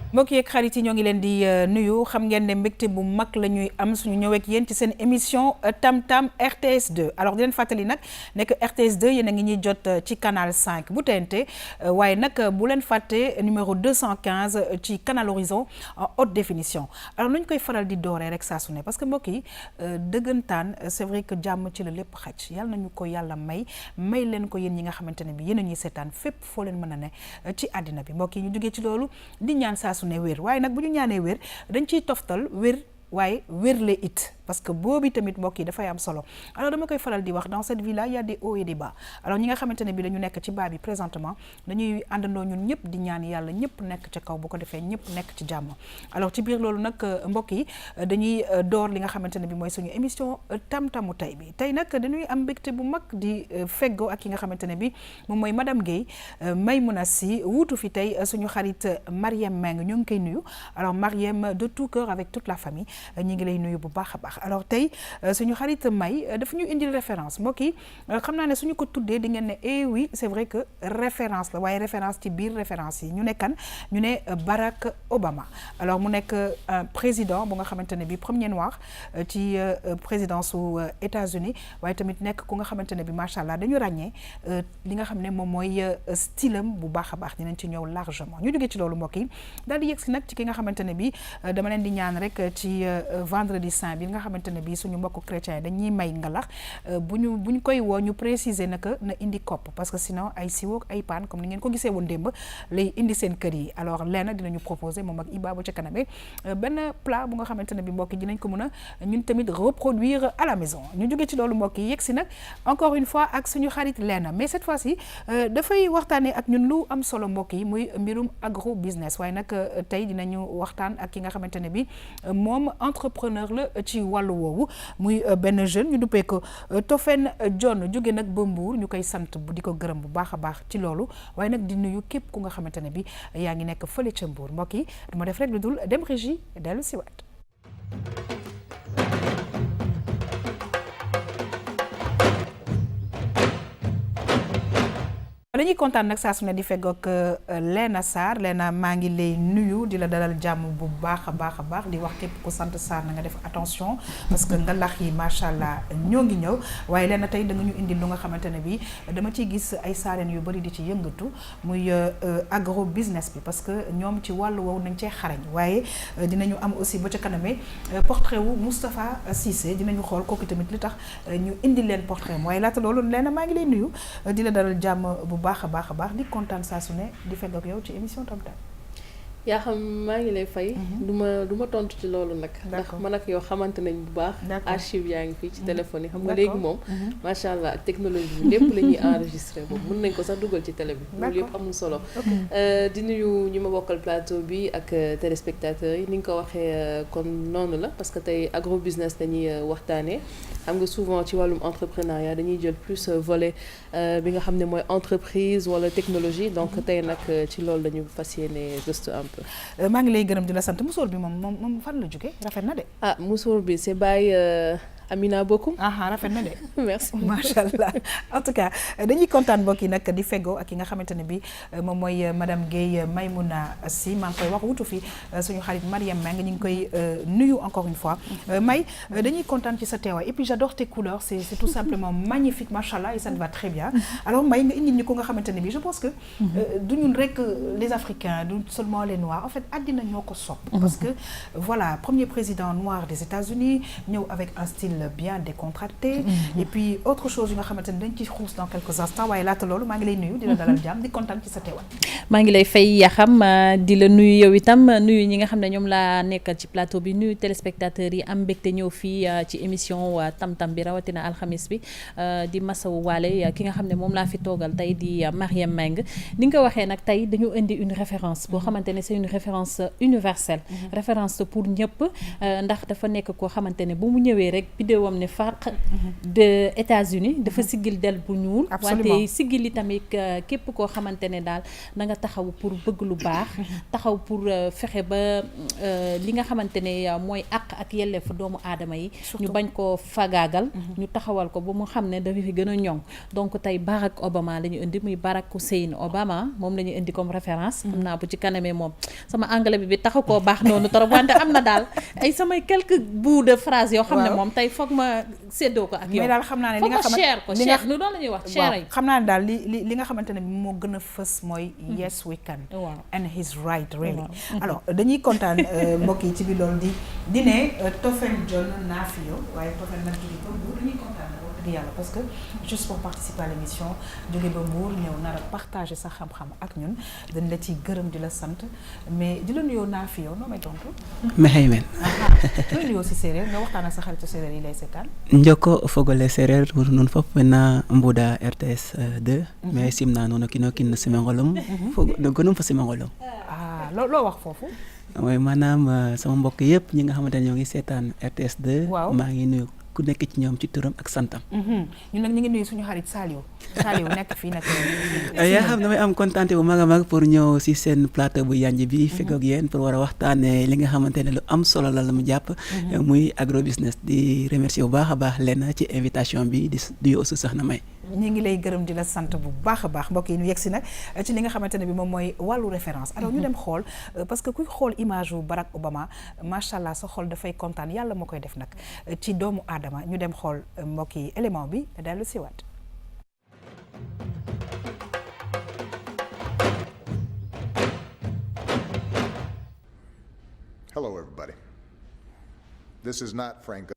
mbokk yeeg xarit yi ñoo ngi leen di nuyu xam ngeen ne mbégte bu mag la ñuy am suñu ñëw ak yéen ci seen émission Tam Tam RTS 2 alors di leen fàttali nag nekk RTS 2 yéen a ngi ñuy jot ci canal 5 bu TNT waaye nag bu leen fàtte numéro 215 ci canal Horizon en haute définition alors nañu koy faral di dooree rek saa su ne parce que mbokk yi dëggantaan c'est vrai que jàmm ci la lépp xaj yàlla nañu ko yàlla may leen ko yéen ñi nga xamante ne bi yéen a ñuy seetaan fépp foo leen mën a ne ci àddina bi mbokk yi ñu jógee ci loolu di ñaan saa su ne wér waaye nag bu ñu ñaanee wér dañ ciy toftal wér waaye wérle it parce que boobu tamit mbokk yi dafay am solo alors dama koy faral di wax dans cette vie là il y a des hauts et des bas alors ñi nga xamante ne bi dañu nekk ci bas bi présentement dañuy àndandoo ñun ñëpp di ñaan yàlla ñëpp nekk ca kaw bu ko defee ñëpp nekk ci jàmm alors ci biir loolu nag mbokk yi dañuy door li nga xamante ne bi mooy suñu émission tam-tamu tey bi tey nag dañuy am mbégte bu mag di feggoo ak ki nga xamante ne bi moom mooy madame Guèye Maymouna Sy wuutu fi tey suñu xarit Mariem Meng ñu ngi koy nuyu alors Mariem de tout cœur avec toute la famille ñi ngi lay nuyu bu baax a baax alors tey suñu xarit May dafa ñu indil référence mbokk yi xam naa ne suñu ko tuddee di ngeen ne eh oui c'est vrai que référence la waaye référence ci biir référence yi ñu ne kan ñu ne Barack Obama alors mu nekk président bu nga xamante ne bi premier noir ci présidence su États-Unis waaye tamit nekk ku nga xamante ne bi macha allah dañu ràññee li nga xam ne moom mooy stylam bu baax a baax dinañ ci ñëw largement ñu jógee ci loolu mbokk yi daal di yegg si nag ci ki nga xamante ne bi dama leen di ñaan rek ci vendredi saint bi nga xamante ne bii suñu mbokku chrétien yi dañuy may ngalax bu ñu koy woo ñu préciser naka na indi kopp parce que sinon ay siwo ay paan comme ni ngeen ko gisee woon démb lay indi seen kër yi alors lenn dinañu proposer moom ak Iba bu ca kaname benn plat bu nga xamante ne bi mbokk yi dinañ ko mën a ñun tamit reproduire à la maison ñu jógee ci loolu mbokk yi yegg si nag encore une fois ak suñu xarit lenn mais cette fois-ci dafay waxtaanee ak ñun lu am solo mbokk yi muy mbirum agro business waaye nag tey dinañu waxtaan ak ki nga xamante ne bi moom entrepreneur la ci wàllu woowu muy benn jeune ñu duppee ko Tofen John jóge nag ba Mbour ñu koy sant bu di ko gërëm bu baax a baax ci loolu waaye nag di nuyu képp ku nga xamante ne bi yaa ngi nekk fële ca Mbour mbokk yi duma def rek lu dul dem régie dellu si waat dañuy kontaan nag saa su ne di feggoog Léna Sarr Léna maa ngi lay nuyu di la dalal jàmm bu baax a baax di wax képp ku sant Sarr na nga def attention parce que nga lax yi macha allah ñoo ngi ñëw waaye Léna tey da nga ñu indil lu nga xamante ne bi dama ciy gis ay saareen yu bëri di ci yëngatu muy agro business bi parce que ñoom ci wàllu woowu nañ cee xarañ waaye dinañu am aussi ba ca kaname portrait wu Moustapha Cissé dinañu xool kooku tamit li tax ñu indil leen portrait waaye laata loolu Léna maa ngi lay nuyu di la dalal jàmm bu baax a baax di kontaan saa su ne di fekk ak yow ci émission Tam Tam. yaa xam maa ngi lay fay. du ma tontu ci loolu nag. ndax man ak yow xamante nañ bu baax. archive yaa ngi fii ci téléphone yi xam nga léegi moom. macha allah ak technologie bi lépp la ñuy enregistré boobu mën nañ ko sax dugal ci télé bi. loolu yëpp amul solo. di nuyu ñi ma bokkal plateau bi ak téléspectateurs yi ni nga ko waxee kon noonu la parce que tey agro business dañuy waxtaanee xam nga souvent ci wàllum entrepreneuriat dañuy jël plus volet bi nga xam ne mooy entreprise wala technologie donc tey nag ci loolu dañu fas yéene gëstu am. maa ngi lay gërëm di la sant musóor bi moom fan la jóge rafet na de. ah musóor bi c'est by Amina Bokum. rafet na de. merci macha allah en tout cas dañuy kontaan mbokk yi nag di feggoo ak ki nga xamante ne bi moom mooy madame Guèye Maymouna Sy maa ngi koy wax wutu fi suñu xarit Mariem Meng ñu ngi koy nuyu encore une fois May dañuy kontaan ci sa teewaay et puis j'adore tes couleurs c'est tout simplement magnifique macha allah et ça te va très bien alors May nga indi ñu ko nga xamante ne bi je pense que du ñun rek les Africains du seulement les Noirs en fait àddina ñoo ko sopp parce que voilà premier président noir des États-Unis ñëw avec un style bien décontracté et puis autre chose yu nga xamante ne dañ ci xuus dans quelques instants waaye laata loolu maa ngi lay nuyu di la dalal jàmm di kontaan ci sa teewaay. maa ngi lay fay Yaxam di la nuyu yow itam nuyu ñi nga xam ne ñoom laa nekkal ci plateau bi nuyu téléspectateurs yi am mbégte ñëw fii ci émission Tam Tam bi rawatina alxamis bi di masawu waale ki nga xam ne moom laa fi toogal tey di Mariem Meng ni nga ko waxee nag tey dañu indi une référence boo xamante ne c'est une référence universelle référence pour ñëpp ndax dafa nekk koo xamante ne bu mu ñëwee rek vidéo am ne fàq de États-Unis dafa siggil del bu ñuul wante siggil yi tamit képp koo xamante ne daal na nga taxaw pour bëgg lu baax taxaw pour fexe ba li nga xamante ne mooy àq ak yelleef doomu aadama yi ñu bañ koo fagaagal ñu taxawal ko ba mu xam ne dafa fi gën a ñoŋ donc tey Barack Obama la ñu indi muy Barack Hussein Obama moom la ñu indi comme référence xam naa bu ci kanamee moom sama anglais bi taxu koo baax noonu trop wante am na daal ay samay quelques bouts de phrase yoo xam ne moom tey foog ma séddoo ko ak yow mais daal xam naa ne li nga cher ko cher nu doon la ñuy wax cher yi xam naa ne daal li nga xamante ne moo gën a fës mooy yes we can and he's right really alors dañuy kontaan mbokk yi ci bi loolu di ne Tofen John Nafio waaye Tofen nag jóge ba Mbour dañuy kontaan wax dëgg yàlla parce que juste pour participer à l'émission jóge ba Mbour ñëw nar a partager sa xam-xam ak ñun dañ la ciy gërëm di la sant mais di la nuyoo Nafio noo may tontu maxey men looy nuyoo si séeréer nga waxtaan ak sa xaritu séeréer yi lay seetaan njoko fogole séeréer nuun fop na mbuda RTS 2 mais simna nuun o kiino kiin no simangolum no gonum fo simangolum loo wax foofu mooy maanaam sama mbokk yëpp ñi nga xamante ne ñoo ngi seetaan RTS 2 maa ngi nuyu ku nekk ci ñoom ci turam ak santam ñun nag ñu ngi nuyu suñu xarit Saliou nekk fii nag yaa xam damay am kontaante bu mag a mag pour ñëw si seen plateau bu yanj bi fekk ak yéen pour war a waxtaane li nga xamante ne lu am solo la mu jàpp muy agro business di remercier bu baax a baax leen ci invitation bi di aussi Soxna May ñu ngi lay gërëm di la sant bu baax a baax mbokk yi ñu yegsi nag ci li nga xamante ne bi moom mooy wàllu référence alors ñu dem xool parce que kuy xool image wu Barack Obama macha allah sa xol dafay kontaan yàlla moo koy def nag ci doomu aadama ñu dem xool mbokk yi élément bi dellu siwaat Hello everybody. This is not Frank.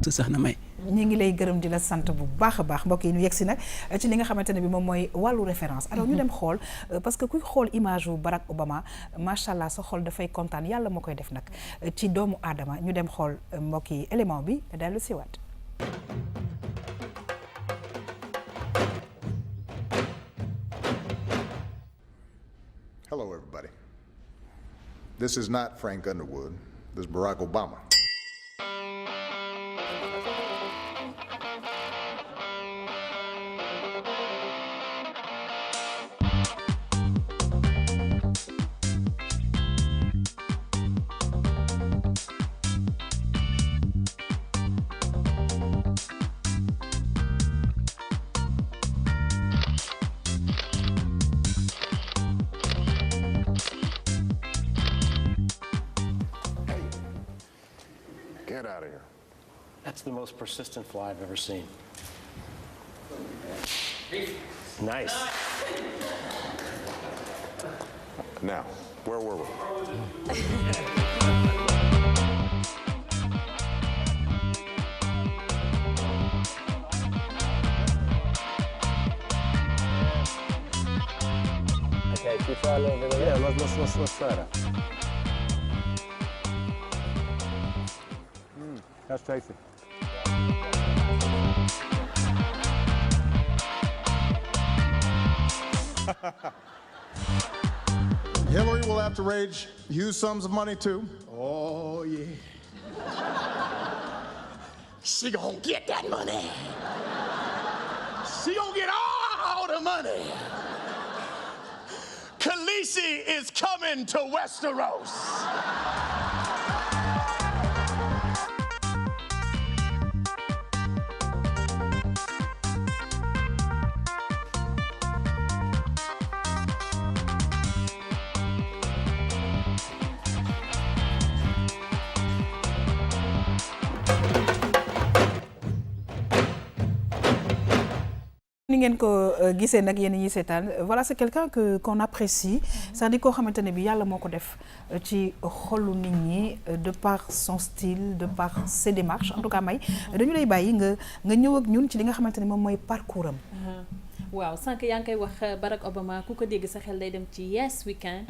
Soxna May ñu ngi lay gërëm di la sant bu baax a baax mbokk yi ñu yegsi nag ci li nga xamante ne bi moom mooy wàllu référence alors ñu dem xool parce que kuy xool image wu Barack Obama macha allah sa xol dafay kontaan yàlla moo koy def nag ci doomu aadama ñu dem xool mbokk yi élément bi dellu siwaat Hello everybody. This is not Frank Underwood. This is Barack Obama. Get out of here. That's the most persistent fly I've ever seen. Nice. Now, where were we? Okay, if you try a little bit of that. Yeah, let's try that. That's tasty. Hillary will have to raise huge sums of money too. Oh yeah. She gonna get that money. She gonna get all the money. Khaleesi is coming to Westeros. ni ngeen ko gisee nag yéen ñi seetaan voilà c'est quelqu'un qu'on apprécie c'est-à-dire koo xamante ne bi yàlla moo ko def ci xolu nit ñi de par son style de par ses démarches en tout cas May dañu lay bàyyi nga ñëw ak ñun ci li nga xamante ne moom mooy parcours am. waaw sànq yaa ngi koy wax Barack Obama ku ko dégg sa xel day dem ci Yes We Can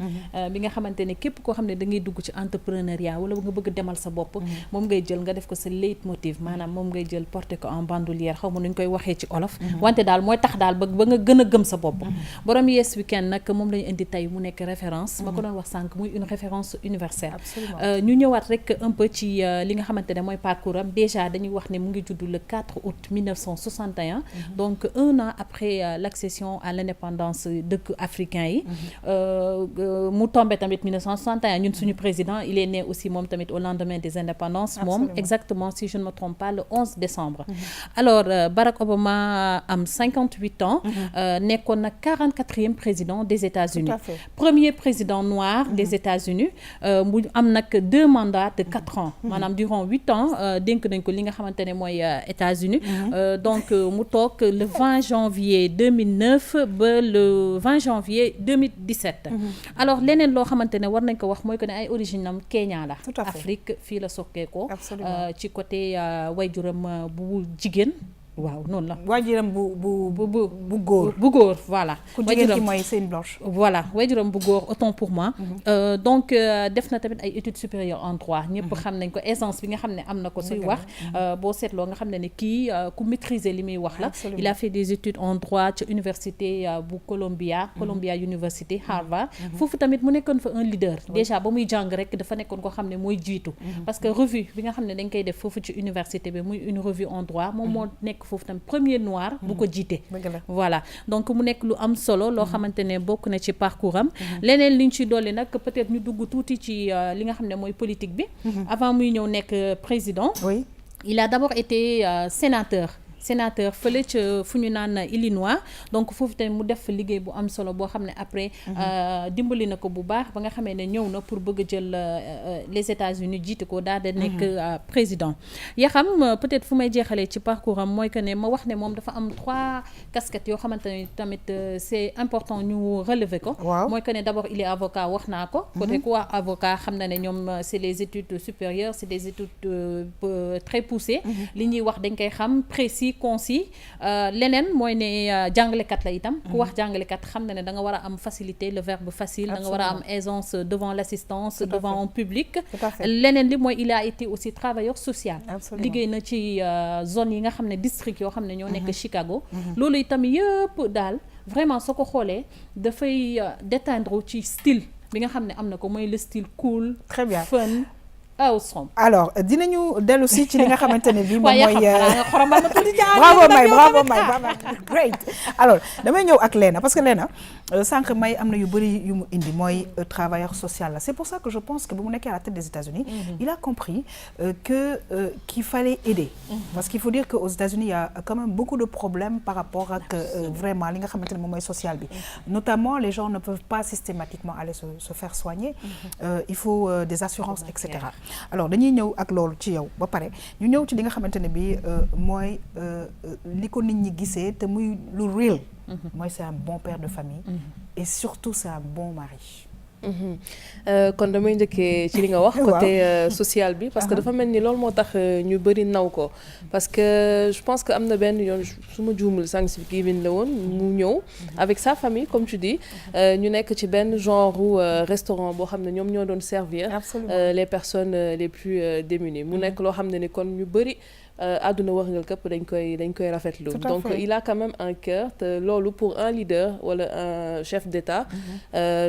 bi nga xamante ne képp koo xam ne da ngay dugg ci entrepreneuriat wala nga bëgg demal sa bopp moom ngay jël nga def ko sa leitmotiv maanaam moom ngay jël porter ko en bandoulière xaw ma nu ñu koy waxee ci olof wante daal mooy tax daal ba nga gën a gëm sa bopp borom Yes We Can nag moom lañu indi tey mu nekk référence ma ko doon wax sànq muy une référence universelle ñu ñëwaat rek un peu ci li nga xamante ne mooy parcours am déjà dañuy wax ne mu ngi judd le 4 août 1961 donc un an après l'accession à l'indépendance dëkk africain yi mu tombé tamit 1961 ñun suñu président il est né aussi moom tamit au lendemain des indépendances moom exactement si je ne me trompe pas le 11 décembre alors Barack Obama am 58 ans nekkoon na 44e président des États-Unis premier président noir des États-Unis mu am nag 2 mandats de 4 ans maanaam durant 8 ans dénk nañ ko li nga xamante ne mooy États-Unis donc mu toog le 20 janvier 2009 ba le 20 janvier 2017 alors leneen loo xamante ne war nañ ko wax mooy que ne ay origine am Kenya la Afrique fii la sokkee ko ci côté wayjuram bu jigéen waaw noonu la waajuram bu góor voilà ku jigéen ki mooy Sainte Blanche voilà waajuram bu góor autant pour moi donc def na tamit ay études supérieures en droit ñëpp xam nañ ko aisance bi nga xam ne am na ko suy wax boo seetloo nga xam ne kii ku maîtriser li muy wax la il a fait des études en droit ci université bu Columbia University Harvard foofu tamit mu nekkoon fa un leader déjà ba muy jàng rek dafa nekkoon ko xam ne mooy jiitu parce que revue bi nga xam ne dañ koy def foofu ci université bi muy une revue en droit moom moo nekk foofu tam premier noir bu ko jiite voilà donc mu nekk lu am solo loo xamante ne bokk na ci parcours am leneen liñ ci dolli nag peut-être ñu dugg tuuti ci li nga xam ne mooy politique bi avant muy ñëw nekk président il a d'abord été sénateur fële ca fu ñu naan Illinois donc foofu tamit mu def liggéey bu am solo boo xam ne après dimbali na ko bu baax ba nga xamee ne ñëw na pour bëgg a jël les États-Unis jiite ko daal di nekk président yaa xam peut-être fu may jeexalee ci parcours am mooy que ne ma wax ne moom dafa am 3 casquettes yoo xamante ne tamit c'est important ñu relever ko mooy que ne d'abord il est avocat wax naa ko côté ku wax avocat xam na ne ñoom c'est les études supérieures c'est des études très poussées li ñuy wax dañ koy xam précis concis leneen mooy ne jàngalekat la itam ku wax jàngalekat xam na ne da nga war a am facilité le verbe facile da nga war a am aisance devant l'assistance devant un public leneen li mooy il a été aussi travailleur social liggéey na ci zone yi nga xam ne district yoo xam ne ñoo nekk Chicago loolu itam yëpp daal vraiment soo ko xoolee dafay déteindre ci style bi nga xam ne am na ko mooy le style cool très bien fun alors dinañu dellu si ci li nga xamante ne bii moom mooy bravo May great alors damay ñëw ak Léna parce que Léna sànq May am na yu bëri yu mu indi mooy travailleur social la c'est pour ça que je pense que bu mu nekkee à la tête des États-Unis il a compris qu'il fallait aider parce qu'il faut dire que aux États-Unis il y a quand même beaucoup de problèmes par rapport ak vraiment li nga xamante ne moom mooy social bi notamment les gens ne peuvent pas systématiquement aller se faire soigner il faut des assurances etc. alors dañuy ñëw ak loolu ci yow ba pare ñu ñëw ci li nga xamante ne bi mooy li ko nit ñi gisee te muy lu real mooy c'est un bon père de famille et surtout c'est un bon mari kon damay njëkkee ci li nga wax côté social bi parce que dafa mel ni loolu moo tax ñu bëri naw ko parce que je pense que am na benn yoon su ma juumul Thanksgiving la woon mu ñëw avec sa famille comme tu dis ñu nekk ci benn genre restaurant boo xam ne ñoom ñoo doon servir les personnes les plus démunies mu nekk loo xam ne ni kon ñu bëri àdduna wërngal këpp dañ koy rafetlu donc il a quand même un cœur te loolu pour un leader wala un chef d'État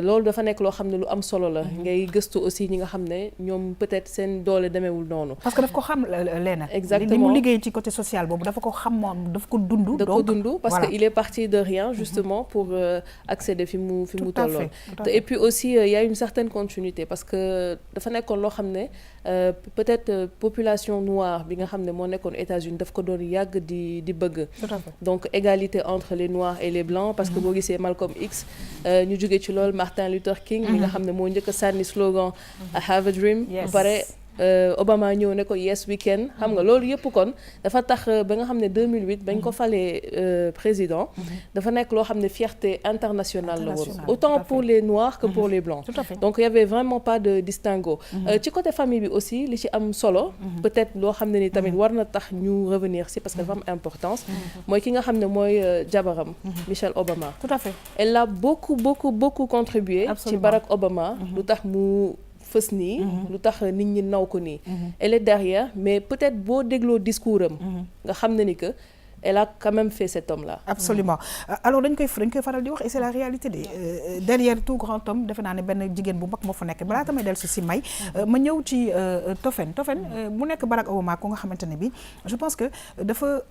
loolu dafa nekk loo xam ne lu am solo la ngay gëstu aussi ñi nga xam ne ñoom peut-être seen doole demeewul noonu parce que daf ko xam Léna exactement li mu liggéey ci côté social boobu dafa ko xam moom daf ko dund parce que il est parti de rien justement pour accéder fi mu tolloon te et puis aussi il y a une certaine continuité parce que dafa nekkoon loo xam ne peut-être population noire bi nga xam ne moo nekkoon États-Unis daf ko doon yàgg di bëgg donc égalité entre les noirs et les blancs parce que boo gisee Malcolm X ñu jógee ci loolu Martin Luther King mi nga xam ne moo njëkk a sànni slogan I have a dream ba pare Obama ñëw ne ko yes we can xam nga loolu yëpp kon dafa tax ba nga xam ne 2008 bañ ko falee président dafa nekk loo xam ne fierté internationale la woon autant pour les noirs que pour les blancs donc il y avait vraiment pas de distinguo ci côté famille bi aussi li ci am solo peut-être loo xam ne ni tamit war na tax ñu revenir si parce que dafa am importance mooy ki nga xam ne mooy jabaram Michelle Obama tout à fait elle a beaucoup contribué ci Barack Obama lu tax mu fës nii lu tax nit ñi naw ko nii elle est derrière mais peut-être boo dégloo discours am nga xam ne ni que elle a quand même fait cet homme-là. Absolument. Alors dañ koy faral di wax et c'est la réalité de derrière tout grand homme defe naa ne benn jigéen bu mag moo fa nekk balaa tamay del si may ma ñëw ci Tofen mu nekk Barack Obama ko nga xamante ne bi je pense que dafa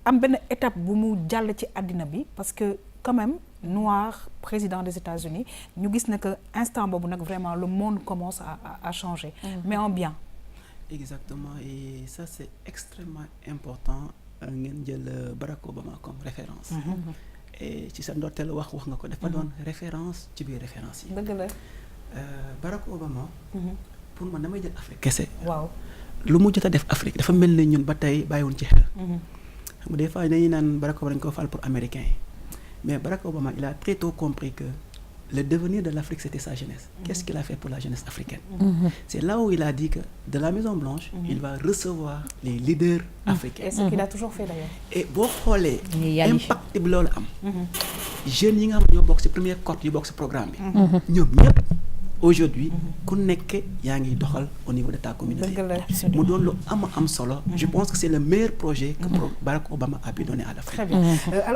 am benn étape bu mu jàll ci àddina bi parce que quand même noir président des États-Unis ñu gis ne que instant boobu nag vraiment le monde commence à changer mais en bien. Exactement et ça c'est extrêmement important ngeen jël Barack Obama comme référence et ci sa ndorteel wax nga ko dafa doon référence ci biir référence yi dëgg la Barack Obama pour man damay jël Afrique kese waaw lu mu jot a def Afrique dafa mel ne ñun ba tey bàyyiwuñ ci xel xam nga des fois dañuy naan Barack Obama dañ ko fal pour américain yi mais Barack Obama il a très tôt compris que le devenir de l'Afrique c'était sa jeunesse. Qu'est-ce qu'il a fait pour la jeunesse africaine? C'est là où il a dit que de la Maison Blanche il va recevoir les leaders africains. Et ce qu'il a toujours fait d'ailleurs. Et boo xoolee impact bi loolu am jeunes yi nga xam ne ñoo bokk ci première cohorte yu bokk ci programme bi ñoom ñëpp aujourd'hui ku nekk yaa ngi doxal au niveau de ta communauté mu doon lu am solo je pense que c'est le meilleur projet que Barack Obama a pu donner à l'Afrique. Très bien.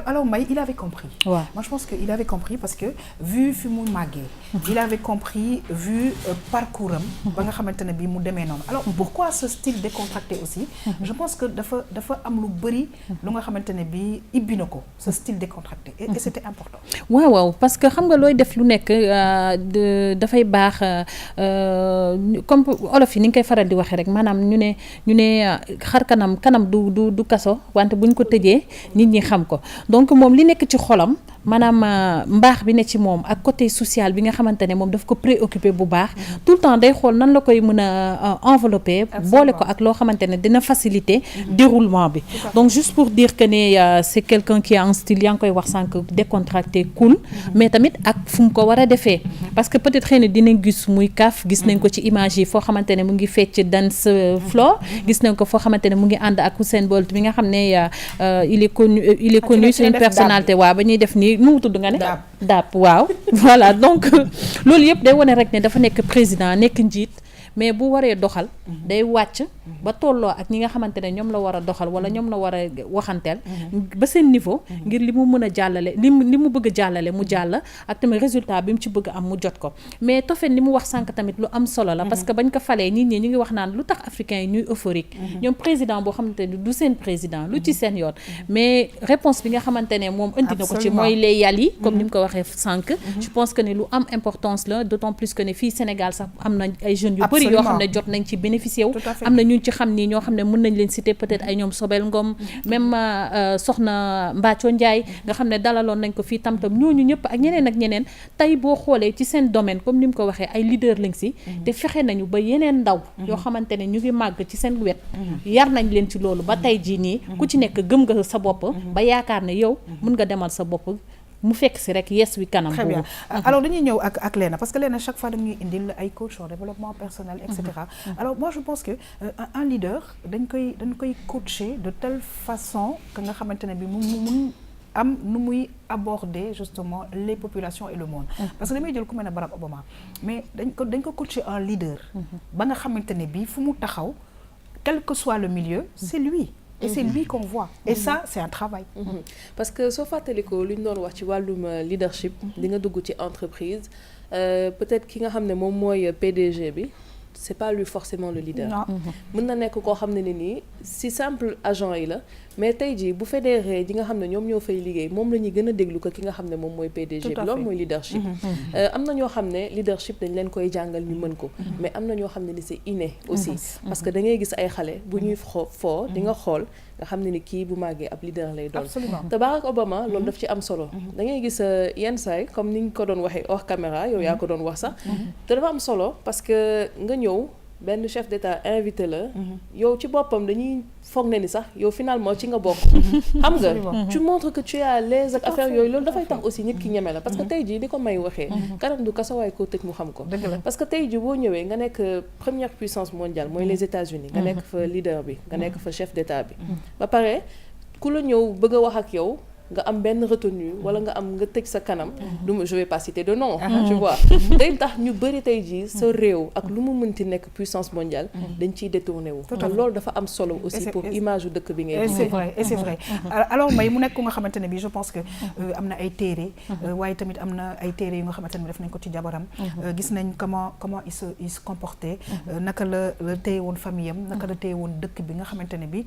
Alors May il avait compris moi je pense que il avait compris parce que vu fi mu màggee il avait compris vu parcours am ba nga xamante ne bi mu demee noonu alors pourquoi ce style décontracté aussi je pense que dafa am lu bëri lu nga xamante ne bi ibbi na ko ce style décontracté et c'était important waaw parce que xam nga looy def lu nekk dafay baax comme olof yi ni nga koy faral di waxee rek maanaam ñu ne xar kanam du kaso wante buñ ko tëjee nit ñi xam ko donc moom li nekk ci xolam maanaam mbaax bi ne ci moom ak côté social bi nga xamante ne moom daf ko préoccupé bu baax tout le temps day xool nan la koy mën a envelopper boole ko ak loo xamante ne dina faciliter déroulement bi donc juste pour dire que ne c'est quelqu'un qui a un style yaa ngi koy wax sànq décontracté cool mais tamit ak fu mu ko war a defee parce que peut-être xëy na dinañ gis muy kaf gis nañ ko ci image yi foo xamante ne mu ngi fecc dance floor gis nañ ko foo xamante ne mu ngi ànd ak Usain Bolt bi nga xam ne il est connu c'est une personnalité waaw ba ñuy def nii nu mu tudd nga ne daap waaw voilà donc loolu yëpp day wane rek ne dafa nekk président nekk njiit mais bu waree doxal day wàcc ba tolloo ak ñi nga xamante ne ñoom la war a doxal wala ñoom la war a waxanteel ba seen niveau ngir li mu mën a jàllale li mu bëgg a jàllale mu jàll ak tamit résultat bi mu ci bëgg am mu jot ko mais Tofen li mu wax sànq tamit lu am solo la parce que bañ ko falee nit ñi ñu ngi wax naan lu tax africains yi ñuy euphorique ñoom président boo xamante ne du seen président lu ci seen yoon mais réponse bi nga xamante ne moom indi na ko ci mooy les yàll yi comme ni mu ko waxee sànq je pense que ne lu am importance la d'autant plus que ne fii Sénégal sax am na ay jeunes yu bëri yoo xam ne jot nañ ci bénéficier wu am na ñu ci xam ni ñoo xam ne mën nañ leen citer peut-être ay ñoom Sobel Ngom même soxna Mbathio Ndiaye nga xam ne dalaloon nañ ko fii tam-tam ñooñu ñëpp ak ñeneen tey boo xoolee ci seen domaine comme ni mu ko waxee ay leader lañ si te fexe nañu ba yeneen ndaw yoo xamante ne ñu ngi màgg ci seen wet yar nañ leen ci loolu ba tey jii nii ku ci nekk gëm nga sa bopp ba yaakaar ne yow mën nga demal sa bopp mu fekk si rek yes wi kanam. Très bien. Alors dañuy ñëw ak Léna parce que Léna chaque fois dañuy indil ay coach en développement personnel et cetera. Alors moi je pense que un leader dañ koy coacher de telle façon que nga xamante ne bi mu am nu muy aborder justement les populations et le monde. Parce que damay jël ku mel ne Barack Obama mais dañ ko coacher un leader. ba nga xamante ne bi fu mu taxaw quel que soit le milieu c'est lui. Et c'est lui qu'on voit. Et ça, c'est un travail. Parce que soo fàttalikoo lu ñu doon wax ci wàllum leadership di nga dugg ci entreprise peut-être ki nga xam ne moom mooy PDG bi c'est pas lui forcément le leader. mën na nekk koo xam ne nii si simple agent yi la mais tey jii bu fédéré ñi nga xam ne ñoom ñoo fay liggéey moom la ñuy gën a déglu ko ki nga xam ne moom mooy PDG bi loolu mooy leadership. am na ñoo xam ne leadership dañ leen koy jàngal ñu mën ko mais am na ñoo xam ne ni c'est inné aussi parce que da ngay gis ay xale bu ñuy foo di nga xool nga xam ne ni kii bu màggee ab leader lay doon. te Barack Obama loolu daf ci am solo da ngay gis yenn saay comme ni ñu ko doon waxee hors caméra yow yaa ko doon wax sax te dafa am solo parce que nga ñëw benn chef d'État invité la yow ci boppam dañuy foog ne ni sax yow finalement ci nga bokk xam nga tu montres que tu es à l'aise ak affaire yooyu loolu dafay tax aussi nit ki ñeme la parce que tey jii di ko may waxee kanam du kasawaay koo tëj mu xam ko parce que tey jii boo ñëwee nga nekk première puissance mondiale mooy les États-Unis nga nekk fa leader bi nga nekk fa chef d'État bi ba pare ku la ñëw bëgg a wax ak yow nga am benn retenue wala nga am nga tëj sa kanam je vais pas citer de nom tu vois day tax ñu bëri tey jii sa réew ak lu mu mënti nekk puissance mondiale dañ ciy détourné wu te loolu dafa am solo aussi pour image u dëkk bi ngay c'est vrai alors Mbaye mu nekk ku nga xamante ne bi je pense que am na ay téere waaye tamit am na ay téere yu nga xamante ne def nañ ko ci jabaram gis nañ comment il se comportait naka la téye woon famille am naka la téye woon dëkk bi nga xamante ne bi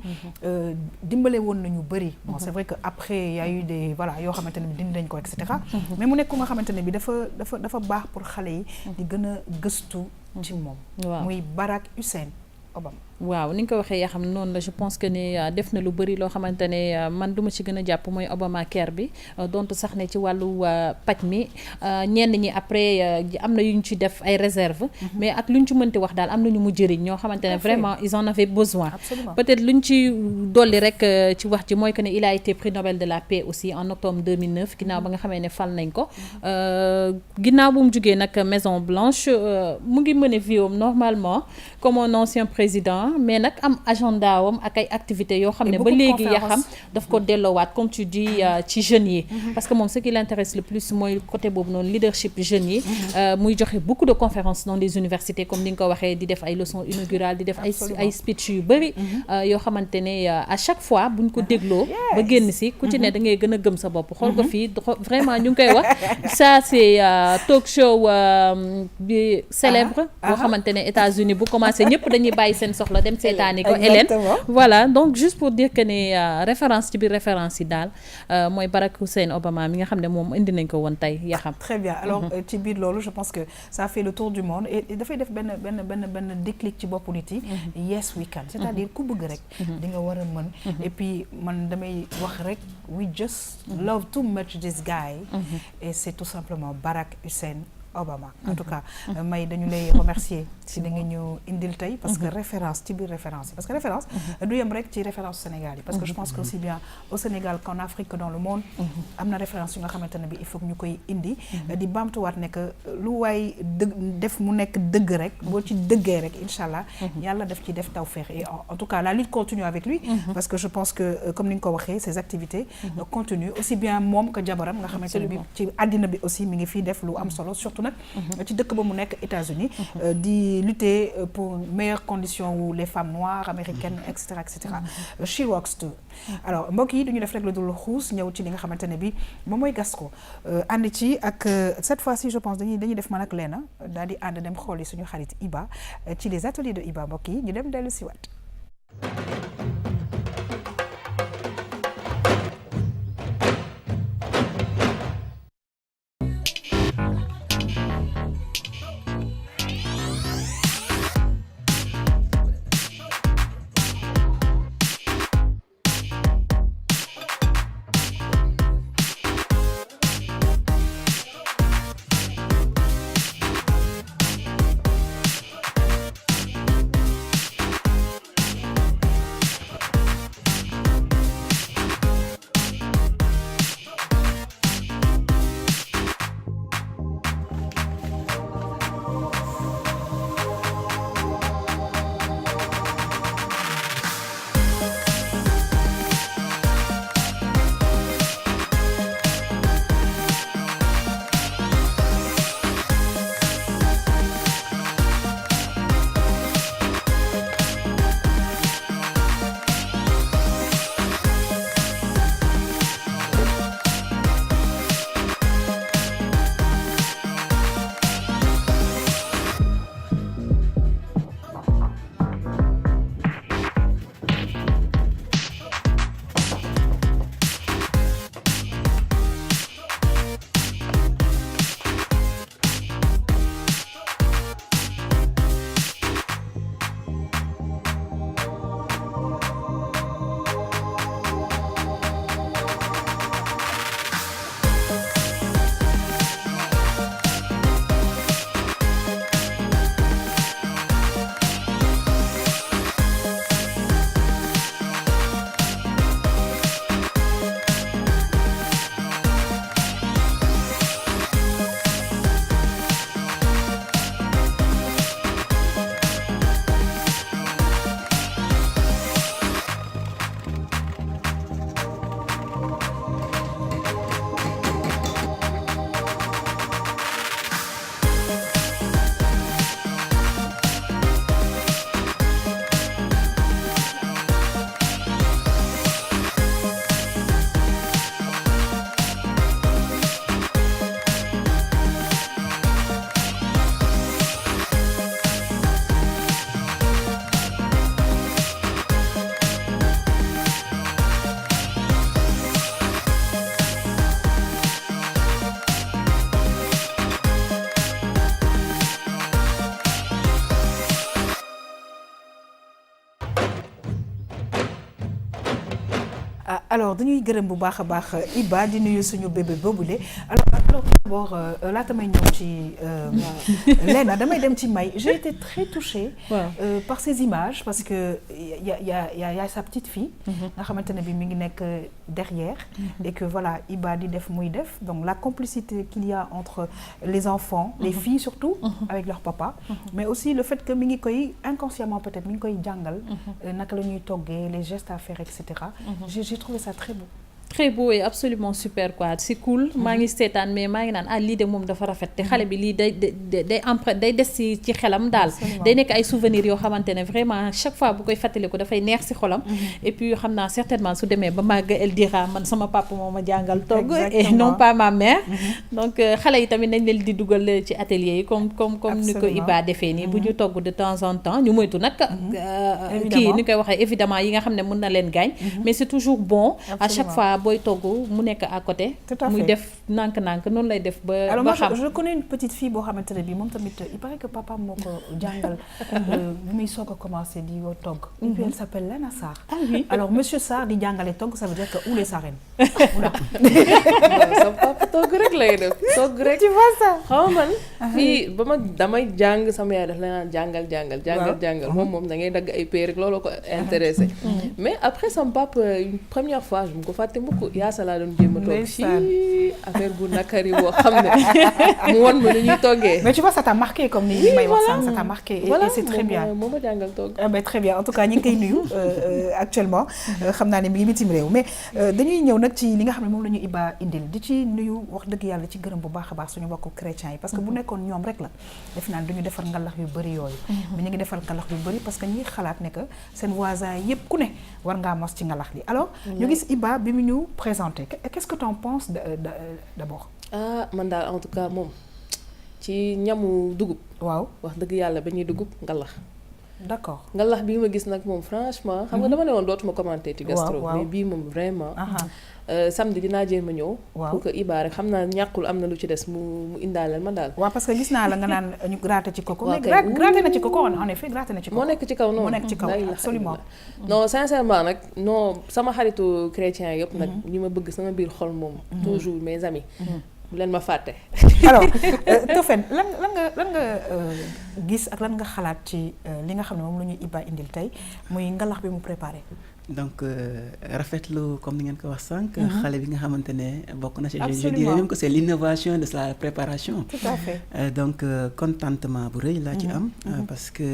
dimbale woon nañu bëri bon c'est vrai que après y a eu des voilà yoo xamante ne bi dindi nañ ko et cetera mais mu nekk ku nga xamante ne bi dafa baax pour xale yi di gën a gëstu ci moom muy Barack Hussein Obama waaw ni nga ko waxee yaa xam noonu la je pense que ne def na lu bëri loo xamante ne man duma ci gën a jàpp mooy Obamacare bi donte sax ne ci wàllu paj mi ñenn ñi après am na yu ñu ci def ay réserve mais ak lu ñu ci mënti wax daal am na ñu mu jëriñ ñoo xamante ne vraiment ils en avaient besoin peut-être lu ñu ci dolli rek ci wax ji mooy que ne il a été prix Nobel de la paix aussi en octobre 2009 ginnaaw ba nga xamee ne fal nañ ko ginnaaw bu mu jugee nag Maison Blanche mu ngi mëne vie am normalement comme un ancien président mais nag am agenda wam ak ay activités yoo xam ne ba léegi yaa xam daf ko delloowaat comme tu dis ci jeunes yi parce que moom ce qui l'intéresse le plus mooy côté boobu noonu leadership jeunes yi muy joxe beaucoup de conférences dans les universités comme ni nga ko waxee di def ay leçons inaugurales di def ay speech yu bëri yoo xamante ne à chaque fois buñ ko dégloo ba génn si ku ci ne da ngay gën a gëm sa bopp xool ko fii vraiment ñu ngi koy wax ça c'est talk show bi célèbre boo xamante ne États-Unis bu commencé ñëpp dañuy bàyyi seen soxla dem seetaani ko Hélène voilà donc juste pour dire que ne référence ci biir référence yi daal mooy Barack Hussein Obama mi nga xam ne moom indi nañ ko woon tey yaa xam très bien alors ci biir loolu je pense que ça fait le tour du monde et dafay def benn déclic ci boppu nit yi yes we can c'est-à-dire ku bëgg rek di nga war a mën et puis man damay wax rek we just love too much this guy et c'est tout simplement Barack Hussein Obama en tout cas may dañu lay remercier si da nga ñu indil tey parce que référence ci biir référence yi parce que référence du yem rek ci référence Sénégal yi parce que je pense que aussi bien au Sénégal qu'en Afrique que dans le monde am na référence yu nga xamante ne bi il faut que ñu koy indi di baamtuwaat ne que lu waay def mu nekk dëgg rek boo ci dëggee rek incha allah yàlla def ci def tawfeex et en tout cas la lutte continue avec lui parce que je pense que comme ni nga ko waxee ses activités continuent aussi bien moom que jabaram nga xamante ne bi ci àddina bi aussi mi ngi fii def lu am solo surtout ci dëkk ba mu nekk États-Unis di lutter pour meilleures conditions wu les femmes noires américaines et cetera et cetera she works too alors mbokk yi duñu def rek lu dul xuus ñëw ci li nga xamante ne bi moom mooy gas ko ànd ci ak cette fois-ci je pense dañuy def man ak Léna daal di ànd dem xooli suñu xarit Iba ci les ateliers de Iba mbokk yi ñu dem dellu si waat alors dañuy gërëm bu baax a baax Iba di nuyu suñu bébé boobule alors d'abord laata may ñëw ci Léna damay dem ci May j'ai été très touchée par ces images parce que y a sa petite fille nga xamante ne bi mi ngi nekk derrière et que voilà Iba di def muy def donc la complicité qu'il y a entre les enfants les filles surtout avec leur papa mais aussi le fait que mi ngi koy inconsciemment peut-être mi ngi koy jàngal naka la ñuy toggee les gestes à faire etc. J'ai trouvé ça très beau. Très beau et absolument super quoi c'est cool maa ngi seetaan mais maa ngi naan lii de moom dafa rafet te xale bi lii day empreinte day des ci xelam daal day nekk ay souvenirs yoo xamante ne vraiment chaque fois bu koy fàttaliku dafay neex ci xolam et puis xam naa certainement su demee ba màgg elle dira man sama papa moo ma jàngal togg et non pas ma mère donc xale yi tamit nañ leen di dugal ci atelier yi comme ni ko Iba defee nii bu ñu togg de temps en temps ñu moytu nag kii ni koy waxee évidemment yi nga xam ne mën na leen gaañ mais c'est toujours bon à chaque fois booy togg mu nekk à côté muy def nànk-nànk noonu lay def ba alors moi xam je connais une petite fille boo xamante ne bi moom tamit il paraît que papa moo ko jàngal bi muy soog a commencé di togg et puis elle s'appelle Léna Sarr alors monsieur Sarr di jàngale togg ça veut dire que ou les sarènes oula sa papa togg rek lay def togg rek tu vois ça xaw man fii ba ma damay jàng sama yaay daf la naan jàngal moom da ngay dagg ay pay rek looloo ko intéressé mais après sama papa une première fois je mu ko fàtte mukk yaasa laa doon jéem a toog ci affaire bu nakari boo xam ne mu won ma nu ñuy toggee mais tu vois ça t'a marqué comme ni may wax ça t'a marqué et c'est très bien moo ma jàngal togg très bien en tout cas ñu ngi koy nuyu actuellement xam naa ne mi ngi bitim réew mais dañuy ñëw nag ci li nga xam ne moom la ñu Iba indil di ci nuyu wax dëgg yàlla ci gërëm bu baax a baax suñu mbokku chrétiens yi parce que bu nekkoon ñoom rek la def naan duñu defar ngalax yu bëri yooyu mais ñu ngi defar ngalax yu bëri parce que ñi xalaat ne que seen voisins yépp ku ne war ngaa mos ci ngalax li alors ñu gis Iba bi mu ñu présenté qu'est-ce que tu en penses d'abord man daal en tout cas moom ci ñamu dugub waaw wax dëgg yàlla ba ñuy dugub ngalax d'accord ngalax bii ma gis nag moom franchement xam nga dama ne woon dootuma commenter ci gastro mais bii moom vraiment samedi dinaa jéem a ñëw pour que Iba rek xam naa ñàkkul am na lu ci des mu indaaleel ma daal waaw parce que gis naa la nga naan ñu gratter ci coco mais gratter na ci coco en effet gratter na ci coco moo nekk ci kaw noonu moo nekk ci kaw absolument non sincèrement nag non sama xaritu chrétien yëpp nag ñi ma bëgg sama biir xol moom toujours mes amis bu leen ma fàtte alors Tofène lan nga gis ak lan nga xalaat ci li nga xam ne moom la ñuy Iba indil tey muy ngalax bi mu préparé donc rafetlu comme ni ngeen ko wax sànq xale bi nga xamante ne bokk na ci je dirais même que c'est l'innovation de sa préparation tout à fait donc contentement bu rëy laa ci am parce que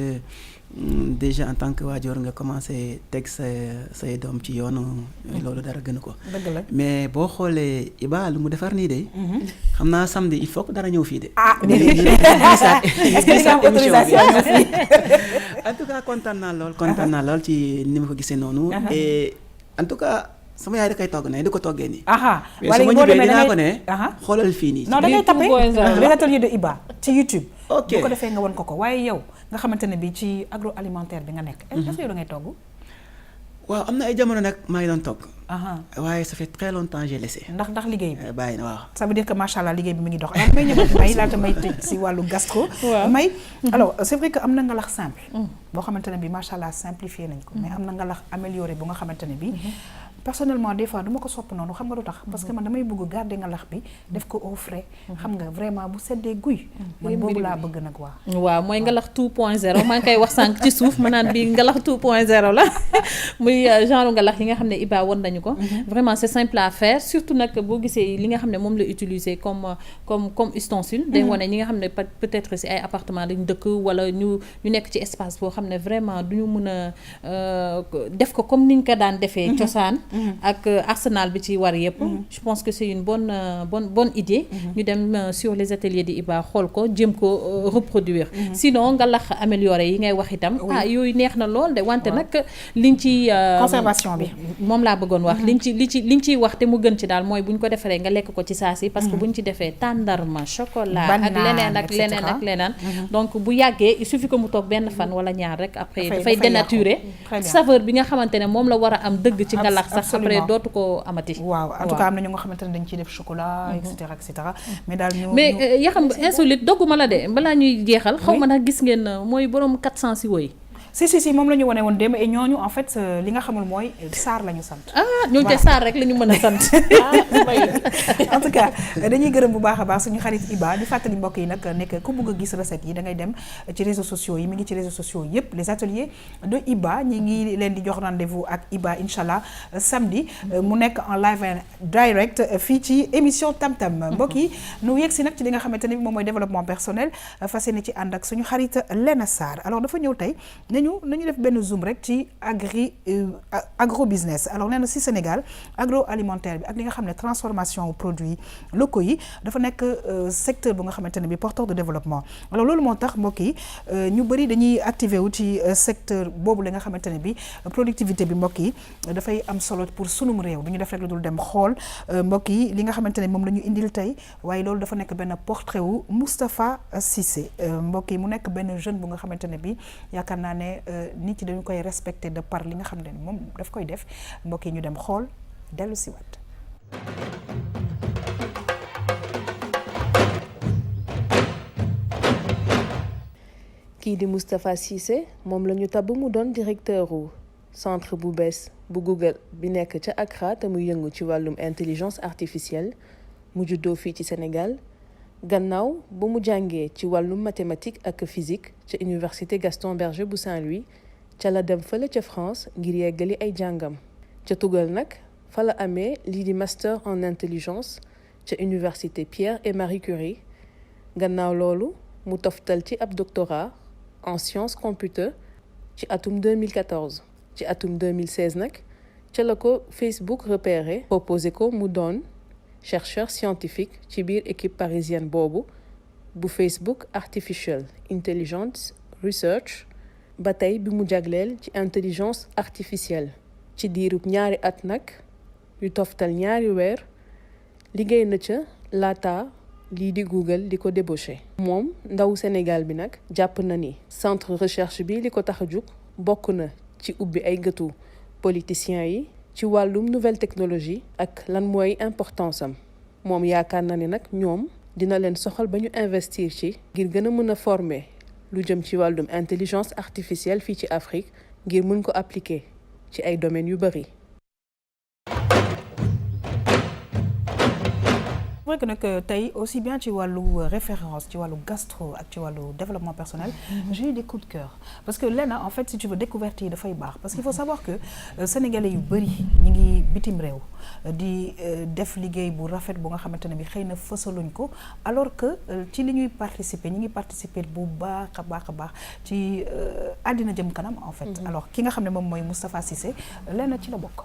déjà en tant que waajur nga commencé teg say doom ci yoonu loolu dara gënu ko mais boo xoolee Iba lu mu defar nii de xam naa samedi il faut que dara ñëw fii de est-ce que nga am autorisation en tout cas kontaan naa lool ci ni ma ko gisee noonu et en tout cas sama yaay da koy togg ne di ko toggee nii mais su ma ñibbee dinaa ko ne xoolal fii nii non da ngay tapé l'atelier de Iba ci YouTube bu ko defee nga won ko waaye yow nga xamante ne bi ci agroalimentaire bi nga nekk est-ce que yow da ngay togg waaw am na ay jamono nag maa ngi doon togg waaye ça fait très longtemps j'ai laissé ndax liggéey bi bàyyi na waaw ça veut dire que machallah liggéey bi mi ngi dox alors may ñëw may laata may tëj si wàllu gastro may alors c'est vrai que am na ngalax simple boo xamante ne bi machallah simplifié nañ ko mais am na ngalax amélioré bu nga xamante ne bi personnellement des fois du ma ko sopp noonu xam nga lu tax parce que man damay bëgg garder ngalax bi def ko au frais xam nga vraiment bu seddee guy man boobu laa bëgg nag waaw mooy ngalax 2.0 maa ngi koy wax sànq ci suuf ma naan bii ngalax 2.0 la muy genre ngalax yi nga xam ne Iba won nañu ko vraiment c'est simple à faire surtout nag boo gisee li nga xam ne moom la utiliser comme ustensile day wane ñi nga xam ne peut-être si ay appartement lañu dëkk wala ñu nekk ci espace boo xam ne vraiment duñu mën a def ko comme niñ ko daan defee cosaan ak arsenal bi ci war yëpp je pense que c'est une bonne idée ñu dem sur les ateliers de Iba xool ko jëm ko reproduire sinon ngalax amélioré yi ngay wax itam yooyu neex na lool de wante nag liñ ci conservation bi moom laa bëggoon wax liñ ciy wax te mu gën ci daal mooy buñ ko defaree nga lekk ko ci saa si parce que buñ ci defee tàndarma chocolat ak leneen donc bu yàggee il suffit que mu toog benn fan wala ñaar rek après dafay dénaturer saveur bi nga xamante ne moom la war a am dëgg ci ngalax sax après dootu ko amati waaw en tout cas am na ñu nga xamante ne dañ ciy def chocolat et cetera mais daal yaa xam insolite dogguma la de balaa ñuy jeexal xaw ma nag gis ngeen mooy borom 400 siwo yi si moom la ñu wane woon démb et ñooñu en fait li nga xamul mooy Sarr la ñu sant. ñooñu te Sarr rek la ñu mën a sant. En tout cas dañuy gërëm bu baax a baax suñu xarit Iba di fàttali mbokk yi nag nekk ku bëgg a gis recette yi da ngay dem ci réseaux sociaux yi mi ngi ci réseaux sociaux yëpp les ateliers de Iba ñi ngi leen di jox rendez-vous ak Iba inchallah samedi mu nekk en live and direct fii ci émission Tam Tam mbokk yi nu yegg si nag ci li nga xamante ni moom mooy développement personnel fas yéene ci ànd ak suñu xarit Lena Sarr alors dafa ñëw tey nañu def benn zoom rek ci agro business alors nee na si Sénégal agroalimentaire bi ak li nga xam ne transformation produits locaux yi dafa nekk secteur bu nga xamante ne bi porteur de développement alors loolu moo tax mbokk yi ñu bëri dañuy activé wu ci secteur boobu la nga xamante ne bi productivité bi mbokk yi dafay am solo pour sunum réew du ñu def rek lu dul dem xool mbokk yi li nga xamante ne moom la ñu indil tey waaye loolu dafa nekk benn portrait wu Moustapha Cissé mbokk yi mu nekk benn jeune bu nga xamante ne bi yaakaar naa ne nit yi dañu koy respecté de par li nga xam ne moom daf koy def mbokk yi ñu dem xool dellu si waat. kii di Moustapha Cissé moom la ñu tabb mu doon directeur u centre bu bees bu Google bi nekk ca Accra te muy yëngu ci wàllum intelligence artificielle mu juddoo fii ci Sénégal gannaaw ba mu jàngee ci wàllum mathématique ak physique ca université Gaston Berger bu Saint-Louis ca la dem fële ca France ngir yeggali ay jàngam ca tugal nag fa la amee lii di master en intelligence ca université Pierre et Marie Curie gannaaw loolu mu toftal ci ab doctorat en sciences computer ci atum 2014 ci atum 2016 nag ca la ko Facebook repéré proposé ko mu doon chercheur scientifique ci biir équipe parisienne boobu bu Facebook Artificial Intelligence Research ba tey bi mu jagleel ci intelligence artificielle ci diirub ñaari at nag yu toftal ñaari weer liggéey na ca laata lii di Google di ko débauché moom ndaw Sénégal bi nag jàpp na ni centre recherche bi li ko tax a jug bokk na ci ubbi ay gëtu politiciens yi ci wàllum nouvelle technologie ak lan mooy importance am moom yaakaar na ni nag ñoom dina leen soxal ba ñu investir ci ngir gën a mën a former lu jëm ci wàllum intelligence artificielle fii ci Afrique ngir mën ko appliquer ci ay domaines yu bari. C'est vrai que nag tey aussi bien ci wàllu référence ci wàllu gastro ak ci wàllu développement personnel j'ai eu des coups de cœur parce que Lena en fait si tu veux découverte yi dafay baax parce qu'il faut savoir que sénégalais yu bëri ñi ngi bitim réew di def liggéey bu rafet bu nga xamante ne bi xëy na fësaluñ ko alors que ci li ñuy participer ñi ngi participer bu baax a baax ci àddina jëm kanam en fait alors ki nga xam ne moom mooy Moustapha Cissé Lena ci la bokk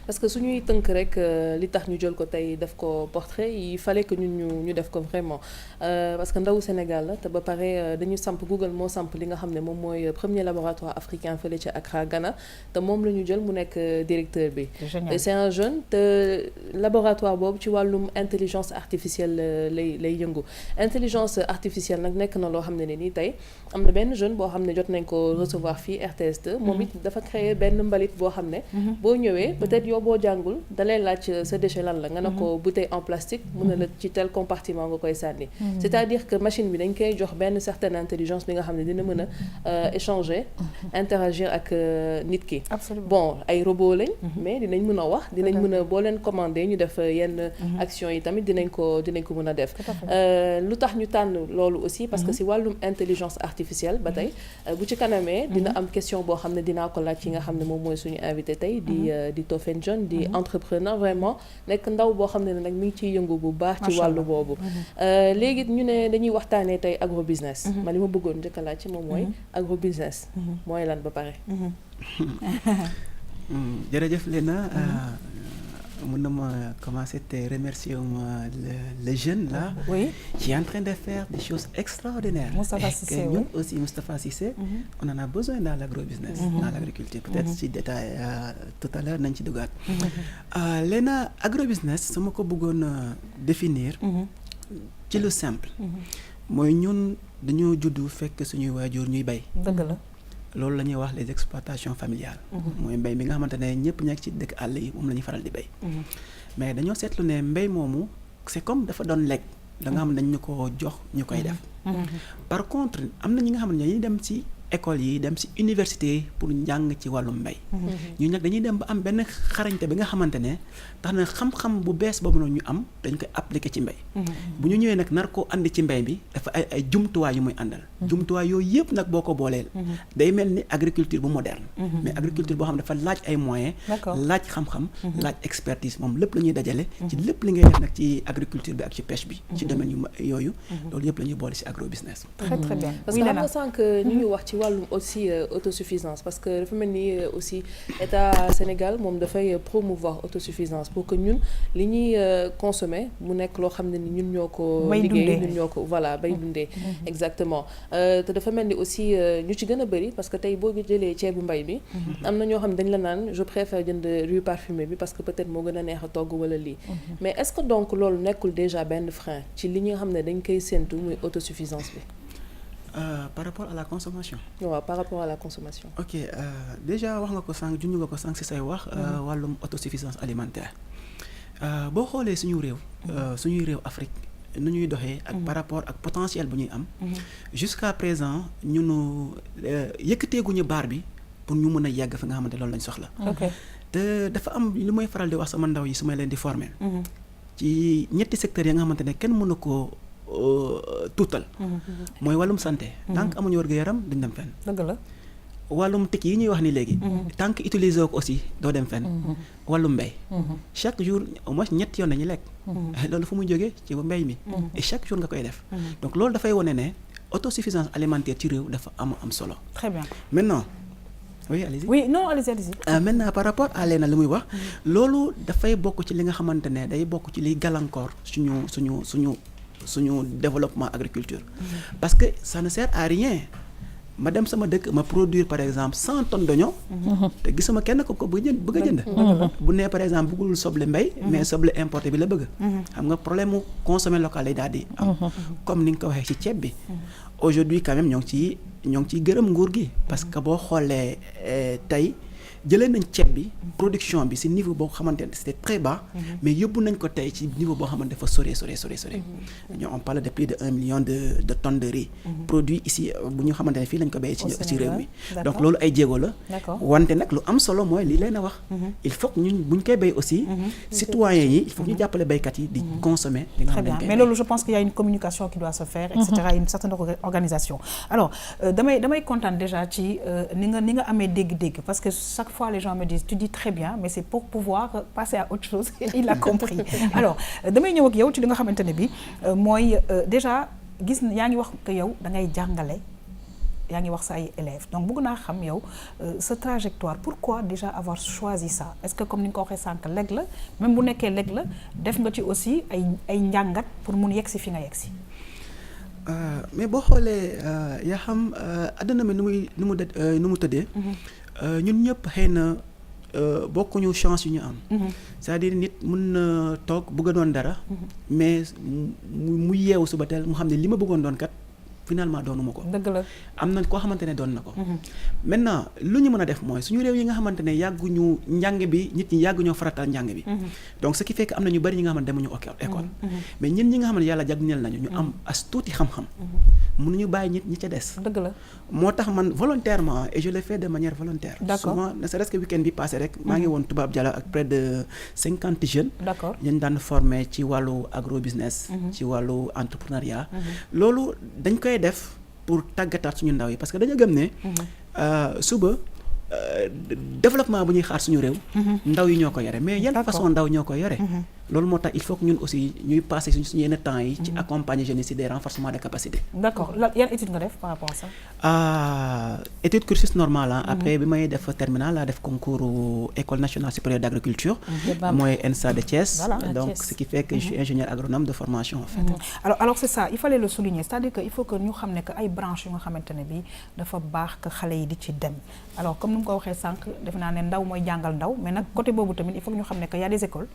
parce que suñuy tënk rek li tax ñu jël ko tey def ko portrait il fallait que ñu def ko vraiment parce que ndawu Sénégal la te ba pare dañu samp Google moo samp li nga xam ne moom mooy premier laboratoire africain fële ca Accra Ghana te moom la ñu jël mu nekk directeur bi c'est un jeune te laboratoire boobu ci wàllum intelligence artificielle lay yëngu intelligence artificielle nag nekk na loo xam ne nii tey am na benn jeune boo xam ne jot nañ ko recevoir fii RTS2 moom it dafa créer benn mbalit boo xam ne boo ñëwee peut-être yow boo jàngul dalay laaj sa déchet lan la nga ne ko bouteille en plastique mën na la ci tel compartiment nga koy sànni c'est-à-dire que machine bi dañ koy jox benn certaine intelligence bi nga xam ne dina mën a échanger interagir ak nit ki bon ay robot lañ mais dinañ mën a wax dinañ mën a boo leen commandé ñu def yenn action yi tamit dinañ ko mën a def lu tax ñu tànn loolu aussi parce que si wàllum intelligence artificielle ba tey bu ci kanamee dina am question boo xam ne dinaa ko laaj ci nga xam ne moom mooy suñu invité tey di Tofen John di entrepreneur vraiment nekk ndaw boo xam ne nag mi ngi ciy yëngu bu baax ci wàllu boobu léegi ñu ne dañuy waxtaanee tey agro business ma li ma bëggoon njëkk a laaj ci moom mooy agro business mooy lan ba pare jërëjëf Lena mën na ma commencer te remercier le jeune là qui est en train de faire des choses extraordinaires. Moustapha Cissé ñun aussi Moustapha Cissé on en a besoin dans l'agrobusiness dans l'agriculture peut-être ci détail tout à l'heure nañ ci dugaat Lena agrobusiness su ma ko bëggoon définir ci lu simple mooy ñun dañoo juddu fekk suñuy waajur ñuy bay dëgg la loolu la ñuy wax les exploitations familiales mooy mbay mi nga xamante ne ñëpp nekk ci dëkk àll yi moom la ñuy faral di bay mais dañoo seetlu ne mbay moomu c'est comme dafa doon lekk da nga xam ne dañ ñu ko jox ñu koy def par contre am na ñi nga xam ne dañuy dem ci école yi dem ci université yi pour njàng ci wàllum mbay. ñu nag dañuy dem ba am benn xarañte bi nga xamante ne tax na xam-xam bu bees boobu noonu ñu am dañ koy appliquer ci mbay. bu ñu ñëwee nag nar koo andi ci mbay bi dafa ay jumtuwaay yu muy àndal. jumtuwaay yooyu yëpp nag boo ko booleel. day mel ni agriculture bu moderne. mais agriculture boo xam ne dafa laaj ay moyens. laaj xam-xam. laaj expertise moom lépp la ñuy dajale. ci lépp li ngay def nag ci agriculture bi ak ci pêche bi. ci domaine yooyu. loolu yëpp la ñuy boole ci agro business. très très bien parce que xam nga sànq ñu ngi wax ci wàllum aussi autosuffisance parce que dafa mel ni aussi état Sénégal moom dafay promouvoir autosuffisance pour que ñun li ñuy consommer mu nekk loo xam ne ni ñun ñoo ko liggéey ñun ñoo ko voilà bay dundee exactement te dafa mel ni aussi ñu ci gën a bëri parce que tey boo jëlee ceebu mbay bi am na ñoo xam ne dañ la naan je préfère jënd riz parfumé bi parce que peut-être moo gën a neex a togg wala lii mais est-ce que donc loolu nekkul déjà benn frein ci li nga xam ne dañ koy séntu muy autosuffisance bi par rapport à la consommation. waaw par rapport à la consommation. ok déjà wax nga ko sànq junj nga ko sànq ci say wax. wàllum autosuffisance alimentaire. boo xoolee suñu réew. suñuy réew Afrique nu ñuy doxee. ak par rapport ak potentiel bu ñuy am. jusqu'à présent ñunu yëkkateeguñu baar bi pour ñu mën a yegg fi nga xamante loolu lañ soxla. te dafa am lu may faral di wax sama ndaw yi su may leen di former. ci ñetti secteurs yi nga xamante ne kenn mën na koo tuutal. mooy wàllum santé. tant que amuñu wér-gu-yaram duñ dem fenn. dëgg la. wàllum tikki yi ñuy wax ni léegi. tant que utiliser ko aussi doo dem fenn. wàllum mbay. chaque jour au moins ñetti yoon nañu lekk. loolu fu muy jógee ci mbay mi. et chaque jour nga koy def. donc loolu dafay wane ne autosuffisance alimentaire ci réew dafa am solo. très bien maintenant. oui allez-y. oui non allez-y. maintenant par rapport à Léna li muy wax. loolu dafay bokk ci li nga xamante ne day bokk ci liy gàllankoor suñu développement agriculture. parce que ça ne sert à rien ma dem sama dëkk ma produire par exemple 100 tonnes d'oignons. te gisuma kenn ko bëgg a jënd. bu nee par exemple bëggul soble mbay. mais soble importé bi la bëgg. xam nga problème mu consommer local lay daal di am. comme ni nga ko waxee ci ceeb bi. aujourd'hui quand même ñoo ngi ciy gërëm nguur gi parce que boo xoolee tey jëlee nañ ceeb bi production bi ci niveau boo xamante ne c'était très bas. mais yóbbu nañ ko tey ci niveau boo xamante dafa sore. ñoo on parle de plus de 1 million de tonnes de riz. produit ici bu ñu xamante ne fii lañ ko béyee ci réew mi. donc loolu ay jéego la. wante nag lu am solo mooy lii leen a wax. il faut que ñun bu ñu koy béy aussi. citoyens yi il faut que ñu jàppale béykat yi di consommer. très bien mais loolu je pense qu'il y a une communication qui doit se faire et cetera une certaine organisation. alors damay kontaan déjà ci ni nga amee dégg-dégg parce que chaque fois les gens me disent tu dis très bien mais c'est pour pouvoir passer à autre chose il a compris alors damay ñëw ak yow ci li nga xamante ne bi mooy déjà gis yaa ngi wax que yow da ngay jàngale yaa ngi wax sa ay élèves donc bëgg naa xam yow sa trajectoire pourquoi déjà avoir choisi ça est-ce que comme ni nga ko waxee sànq leg la même bu nekkee leg la def nga ci aussi ay njàngat pour mun yegg si fi nga yegg si. mais boo xoolee yaa xam àdduna mi nu mu tëddee. ñun ñëpp xëy na bokkuñu chance yu ñu am. c'est-à-dire nit mun na toog bëgg a doon dara. mais mu yeewu suba teel mu xam ne li ma bëggoon doon kat finalement doonuma ko. dëgg la am na koo xamante ne doon na ko. maintenant lu ñu mën a def mooy suñu réew yi nga xamante ne yàgguñu njàng bi nit ñi yàgguñoo farataal njàng bi. donc ce qui fait que am na ñu bari ñi nga xamante demuñu école. mais ñun ñi nga xamante yàlla jagleel nañu ñu am as tuuti xam-xam. mënuñu bàyyi nit ñi ca des. dëgg la moo tax man volontairement et je le fais de manière volontaire. d'accord souvent ne serait-ce que week-end bi passé rek. maa ngi woon Toubab Diallo ak près de 50 jeunes. d'accord ñu daan formé ci wàllu agro business. ci wàllu entrepreneuriat. loolu dañ koy def pour tàggataat suñu ndaw yi parce que dañu gëm ne. suba développement bu ñuy xaar suñu réew. ndaw yi ñoo ko yore mais yan façon ndaw ñoo ko yore. loolu moo tax il faut que ñun aussi ñuy passer suñu yenn temps yi ci accompagner jeunes yi ci des renforcements de capacité. d'accord yan étude nga def par rapport à ça. étude cursus normal la. après bi may def terminal laa def concours école nationale supérieure d'agriculture. mooy ENSA de Thiès. voilà donc ce qui fait que je suis ingénieur agronome de formation en fait. alors c'est ça il fallait le souligner c'est-à-dire que il faut que ñu xam ne que ay branches yu nga xamante ne bi dafa baax que xale yi di ci dem alors comme ni mu ko waxee sànq defe naa ne ndaw mooy jàngal ndaw mais nag côté boobu tamit il faut que ñu xam ne que y a des écoles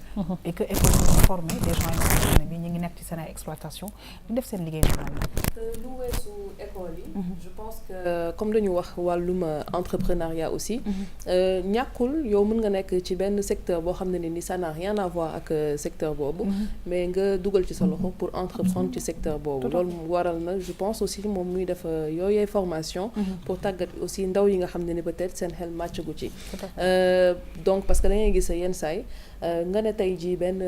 et que aussi former des gens yi nga xamante ne bii ñu ngi nekk ci seen ay exploitation di def seen liggéey normal. lu weesu école yi. je pense que comme dañu wax wàllum entrepreneuriat aussi. ñàkkul yow mën nga nekk ci benn secteur boo xam ne ni ça n'a rien à voir ak secteur boobu. mais nga dugal ci sa loxo pour entreprendre ci secteur boobu. loolu waral na je pense aussi moom muy def yooyee formation. pour tàggat aussi ndaw yi nga xam ne ni peut-être seen xel màccagu ci. donc parce que da ngay gis yenn saay nga ne tey jii benn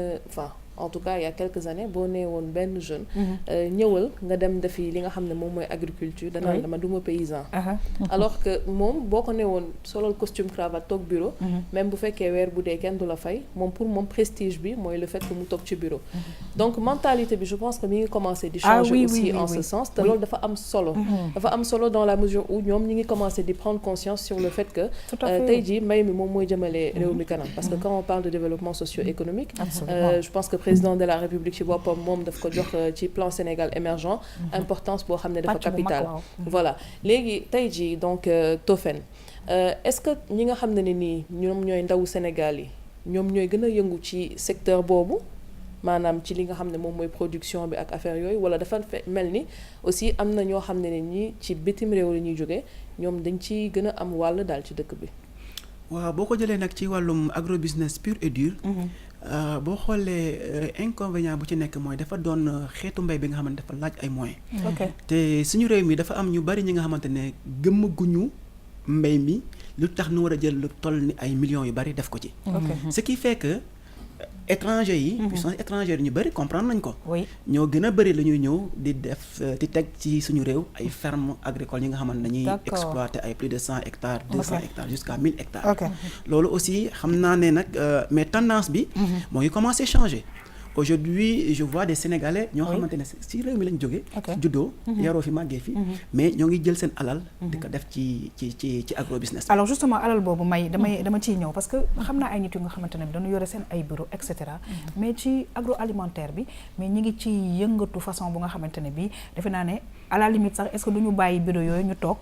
en tout cas il y a quelques années boo nee woon benn jeune ñëwal nga dem defi li nga xam ne moom mooy agriculture danaan dama duma paysan alors que moom boo ko nee woon solal costume cravate toog bureau même bu fekkee weer bu dee kenn du la fay moom pour moom prestige bi mooy le fait que mu toog ci bureau donc mentalité bi je pense que mi ngi commencé di changer aussi en ce sens te loolu dafa am solo dafa am solo dans la mesure où ñoom ñi ngi commencé di prendre conscience sur le fait que tey jii mbay mi moom mooy jëmale réew mi kanam parce que quand on parle de développement socio-économique je pense que président de la République ci boppam moom daf ko jox ci plan Sénégal émergent importance boo xam ne dafa capital voilà léegi tey jii donc Tofène est-ce que ñi nga xam ne nii ñoom ñooy ndawu Sénégal yi ñoom ñooy gën a yëngu ci secteur boobu maanaam ci li nga xam ne moom mooy production bi ak affaire yooyu wala dafa mel ni aussi am na ñoo xam ne ñi ci bitim réew la ñuy jógee ñoom dañ ci gën a am wàll daal ci dëkk bi waaw boo ko jëlee nag ci wàllum agrobusiness pur et dur boo xoolee inconvénient bu ci nekk mooy dafa doon xeetu mbay bi nga xamante dafa laaj ay moyens te suñu réew mi dafa am ñu bari ñi nga xamante ne gëmmaguñu mbay mi lu tax nu war a jël lu toll ni ay millions yu bari def ko ci ce qui fait que étrangers yi puissance étrangère ñu bëri comprendre nañ ko ñoo gën a bëri la ñuy ñëw di def di teg ci suñu réew ay fermes agricoles yi nga xamante dañuy exploiter ay plus de 100 hectares 200 hectares jusqu'à 1000 hectares loolu aussi xam naa ne nag mais tendance bi moo ngi commencé changer aujourd'hui je vois des Sénégalais ñoo xamante ne si réew mi lañ jógee juddoo yaroo fi màggee fi mais ñoo ngi jël seen alal di ko def ci agrobusiness alors justement alal boobu dama ciy ñëw parce que xam naa ay nit yu nga xamante ne bi dañu yore seen ay bureau et cetera mais ci agroalimentaire bi mais ñi ngi ci yëngatu façon bu nga xamante ne bi defe naa ne à la limite sax est-ce que duñu bàyyi bureau yooyu ñu toog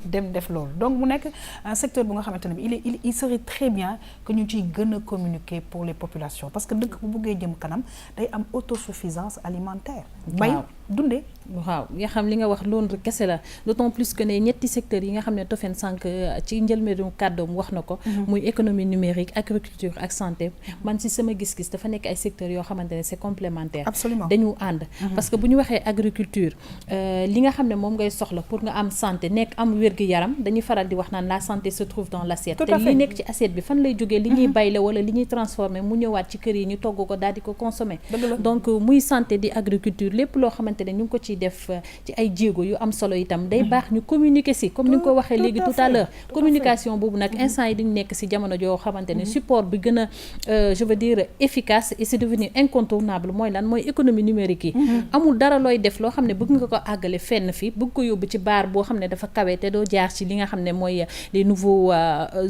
dem def loolu donc mu nekk un secteur bu nga xamante ne bi il serait très bien que ñu ciy gën a communiquer pour les populations parce que dëkk bu bëggee jëm kanam day am autosuffisance alimentaire bay dundee waaw nga xam li nga wax loolu kese la d'autant plus que ne ñetti secteurs yi nga xam ne Tofène sànq ci njëlbéenu kàddoom wax na ko muy économie numérique agriculture ak santé man ci sama gis-gis dafa nekk ay secteurs yoo xamante ne c'est complémentaire absolument dañu ànd parce que bu ñu waxee agriculture li nga xam ne moom ngay soxla pour nga am santé nekk am wér-gu-yaram dañuy faral di wax naan la santé se trouve dans l'assiette te li nekk ci assiette bi fan lay jógee li ñuy bay la wala li ñuy transformer mu ñëwaat ci kër yi ñu togg ko daal di ko consommer donc muy santé di agriculture lépp loo xamante ne ñu ngi ko ciy def ci ay jéego yu am solo itam day baax ñu communiquer si comme ni nga ko waxee léegi tout à l'heure communication boobu nag instant yi dañu nekk si jamono joo xamante ne support bi gën a je veux dire efficace et c'est devenu incontournable mooy lan mooy économie numérique yi amul dara looy def loo xam ne bëgg nga ko àggale fenn fi bëgg ko yóbbu ci baar boo xam ne dafa kawe te doo jaar ci li nga xam ne mooy les nouveaux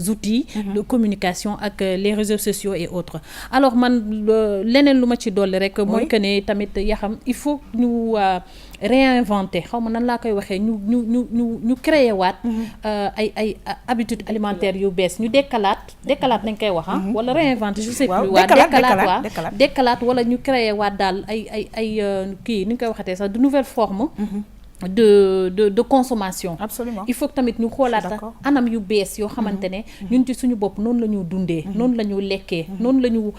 outils de communication ak les réseaux sociaux et autres alors man leneen lu ma ci dolli rek mooy que ne tamit yaxam il faut ñu réinventer xaw ma nan laa koy waxee ñu créer waat ay habitudes alimentaires yu bees ñu dekkalaat nañ koy wax wala réinventer je sais plus waa dekkalaat wala ñu créer waat daal ay kii ni ñu koy waxatee sax de nouvelles formes de consommation. Absolument. Il faut que tamit ñu xoolaat anam yu bees yoo xamante ne ñun ci suñu bopp noonu la ñu dundee noonu la ñu lekkee noonu la ñu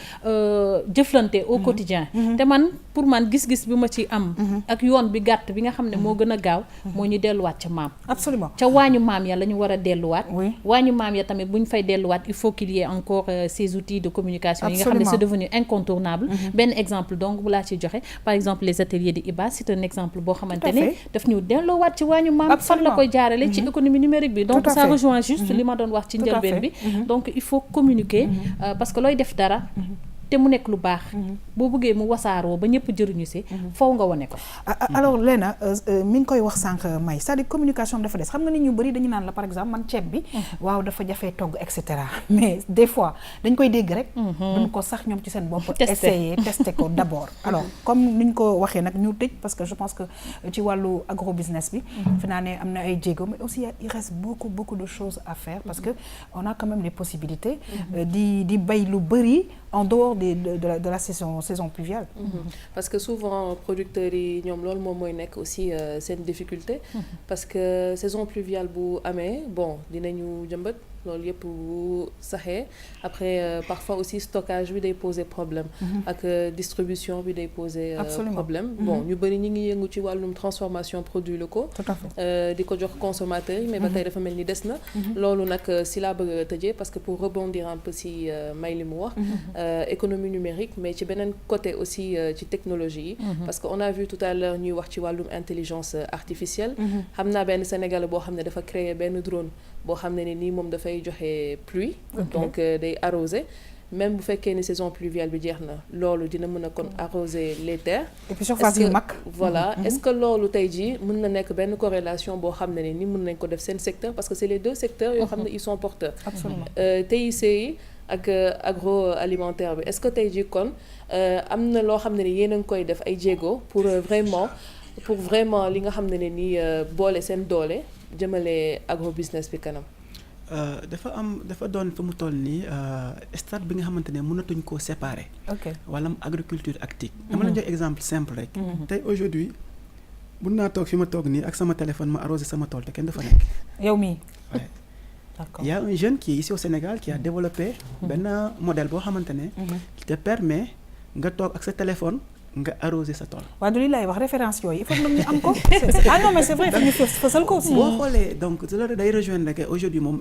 jëflante au quotidien te man pour man gis-gis bi ma ci am ak yoon bi gàtt bi nga xam ne moo gën a gaaw moo ñu delluwaat ca maam absolument ca waañu maam ya la ñu war a delluwaat waañu maam ya tamit bu ñu fay delluwaat il faut qu'il y ait encore ces outils de communication yi nga xam ne c'est devenu incontournable benn exemple donc bu laa ci joxe par exemple les ateliers de IBA c'est un exemple boo xamante ne daf ñu delloowaat ci waañu maam fan la koy jaarale ci économie numérique bi donc ça rejoint juste li ma doon wax ci njëlbeen bi donc il faut communiquer parce que looy def dara te mu nekk lu baax boo bëggee mu wasaaroo ba ñëpp jëriñu si faw nga wane ko alors Léna mi ngi koy wax sànq May c'est-à-dire communication dafa des xam nga nit ñu bëri dañu naan la par exemple man ceeb bi waaw dafa jafee togg et cetera mais des fois dañ koy dégg rek duñ ko sax ñoom ci seen bopp essayer tester ko d'abord alors comme ni ñu ko waxee nag ñu tëj parce que je pense que ci wàllu agrobusiness bi fi naa ne am na ay jéego mais aussi il reste beaucoup de choses à faire parce que on a quand même les possibilités di bay lu bëri en dehors de la saison pluviale. Parce que souvent producteurs yi ñoom loolu moom mooy nekk aussi seen difficulté. Parce que saison pluviale bu amee bon dinañu jëmbat loolu yëpp bu saxee après parfois aussi stockage bi day poser problème. ak distribution bi day poser problème. Bon ñu bëri ñi ngi yëngu ci wàllum transformation produits locaux. Tout à fait. di ko jox consommateurs yi mais ba tey dafa mel ni des na. loolu nag si laa bëgg a tëjee parce que pour rebondir un peu si may li mu wax. économie numérique mais ci beneen côté aussi ci technologie yi. parce que on a vu tout à l'heure ñuy wax ci wàllum intelligence artificielle. xam naa benn Sénégalais boo xam ne dafa créer benn drone boo xam ne nii moom dafay joxe pluie. donc day arroser. même bu fekkee ni saison pluviale bi jeex na loolu dina mën a kon arroser les terres. et puis surface yu mag. voilà est-ce que loolu tey jii mën na nekk benn corrélation boo xam ne ni mën nañ ko def seen secteur parce que c'est les deux secteurs yoo xam ne ils sont porteurs. Absolument. TIC yi ak agroalimentaire bi est-ce que tey jii kon am na loo xam ne ni yéen a ngi koy def ay jéego pour vraiment li nga xam ne ni boole seen doole jëmale agrobusiness bi kanam. dafa doon fa mu toll nii stade bi nga xamante ne mënatuñ koo séparer. ok wàllum agriculture ak TIC. dama la jox exemple simple rek. tey aujourd'hui mun naa toog fi ma toog nii ak sama téléphone ma arroser sama tool te kenn dafa nekk. yow mii. Ouais. D'accord. Il y a un jeune qui est ici au Sénégal qui a développé benn modèle boo xamante ne. qui te permet nga toog ak sa téléphone. nga arroser sa tool. waaw du li lay wax référence yooyu il faut que ñu am ko. ah non mais c'est vrai il faut ñu fësal ko aussi. boo xoolee donc loolu day rejoindre que aujourd'hui moom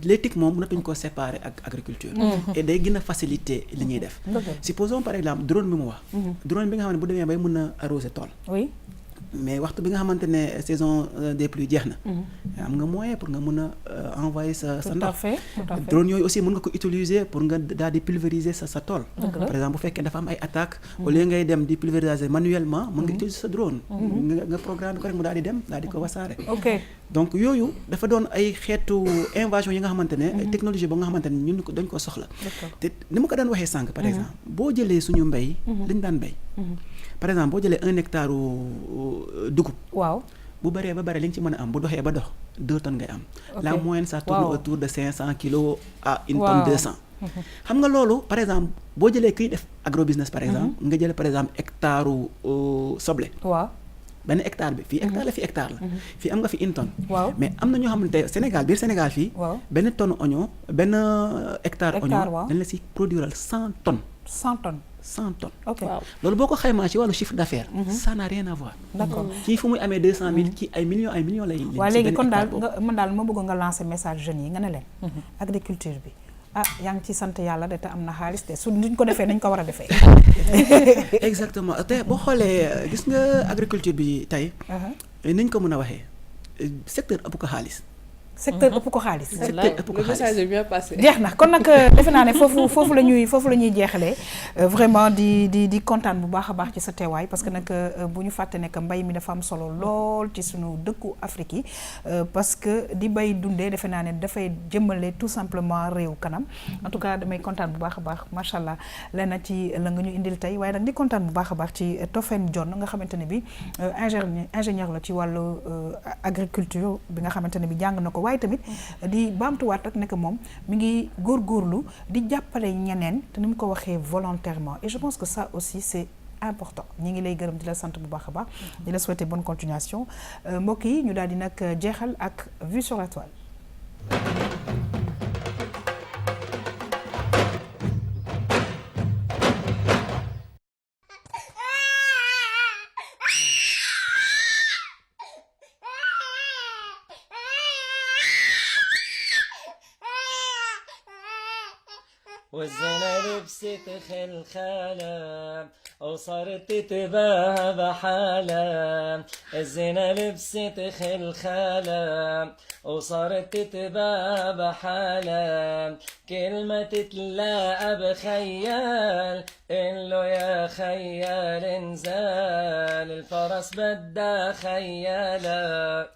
l'éthique moom mënatuñ koo séparer ak agriculture. et day gën a faciliter li ñuy def. supposons par exemple drone bi mu wax. drone bi nga xam ne bu demee bay mën a arroser tool. oui. mais waxtu bi nga xamante ne saison des pluies jeex na. am nga moyen pour nga mën a envoyer sa ndox. tout à fait. drone yooyu aussi mën nga ko utiliser pour nga daal di pulvériser sa tool. par exemple bu fekkee dafa am ay attaques. au lieu ngay dem di pulvériser manuellement mën nga utiliser sa drone. nga programme ko rek mu daal di dem daal di ko wasaare. ok donc yooyu dafa doon ay xeetu invasion yi nga xamante ne. ay technologie ba nga xamante ne ñun dañ ko soxla. te ni ma ko daan waxee sànq par exemple boo jëlee suñu mbay. liñ daan bay. par exemple boo jëlee 1 hectare dugub. waaw bu bëree ba bëri li nga ci mën a am bu doxee ba dox 2 tonnes ngay am. la moyenne ça tourne autour de 500 kilos à 1 tonne 200. xam nga loolu par exemple boo jëlee kiy def agrobusiness par exemple. nga jëlee par exemple hectare soble. waaw benn hectare bi fii hectare la fii hectare la. fii am nga fi 1 tonne. waaw mais am na ñoo xamante Sénégal biir Sénégal fii. waaw benn tonne oignon benn hectare oignon waaw dañ la si produire 100 tonnes. 100 tonnes. 100 tonnes. ok loolu boo ko xaymaa ci wàllu chiffre d'affaires. ça n'a rien à voir. d'accord kii fu muy amee 200000 kii ay millions lay. waaw léegi kon daal man daal ma bëgg nga lancer message jeunes yi nga ne leen. agriculture bi yaa ngi ci sant yàlla de te am na xaalis de su duñ ko defee nañ ko war a defee. exactement te boo xoolee gis nga agriculture bi tey. niñ ko mën a waxee secteur ëpp ko xaalis. secteur ëpp ko xaalis. secteur ëpp ko le message est bien passé. jeex na kon nag defe naa ne foofu la ñuy jeexalee vraiment di kontaan bu baax a baax ci sa teewaay parce que nag bu ñu fàtte ne que mbay mi dafa am solo lool ci sunu dëkku Afrique yi parce que di bay dundee defe naa ne dafay jëmale tout simplement réew kanam en tout cas damay kontaan bu baax a baax macha allah lenn ci la nga ñu indil tey waaye nag di kontaan bu baax a baax ci Tofène Dione nga xamante ne bi ingénieur la ci wàllu agriculture bi nga xamante ne bi jàng na ko. waaye tamit di baamtuwaat rek nekk moom mi ngi góorgóorlu di jàppale ñeneen te ni mu ko waxee volontairement et je pense que ça aussi c'est important ñi ngi lay gërëm di la sant bu baax a baax di la souhaiter bonne continuation mbokk yi ñu daal di nag jeexal ak vue sur la toile. والزنا لبست خلخالة وصارت تتباهى بحالة الزنا لبست خلخالة وصارت تتباهى بحالة كلمة تتلاقى بخيال قله يا خيال انزال الفرس بدها خيالة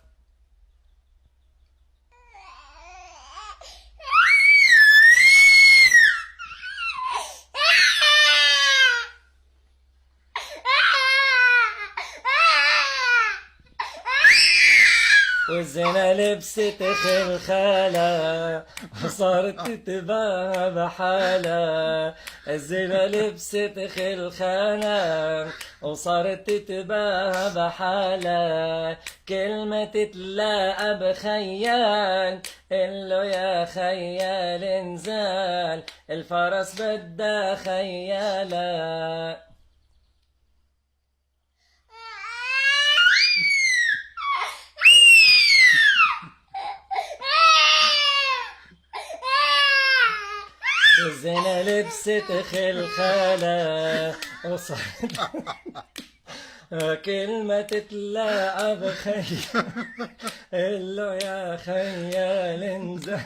والزينة لبست خلخالة وصارت تتباهى بحالة الزينة لبست خلخالة وصارت تتباهى بحالة كلمة تتلاقى بخيال قله يا خيال انزال الفرس بدها خيالة الزينة لبست خلخالة وصارت كلمة تتلاقى بخيال قله يا خيال انزل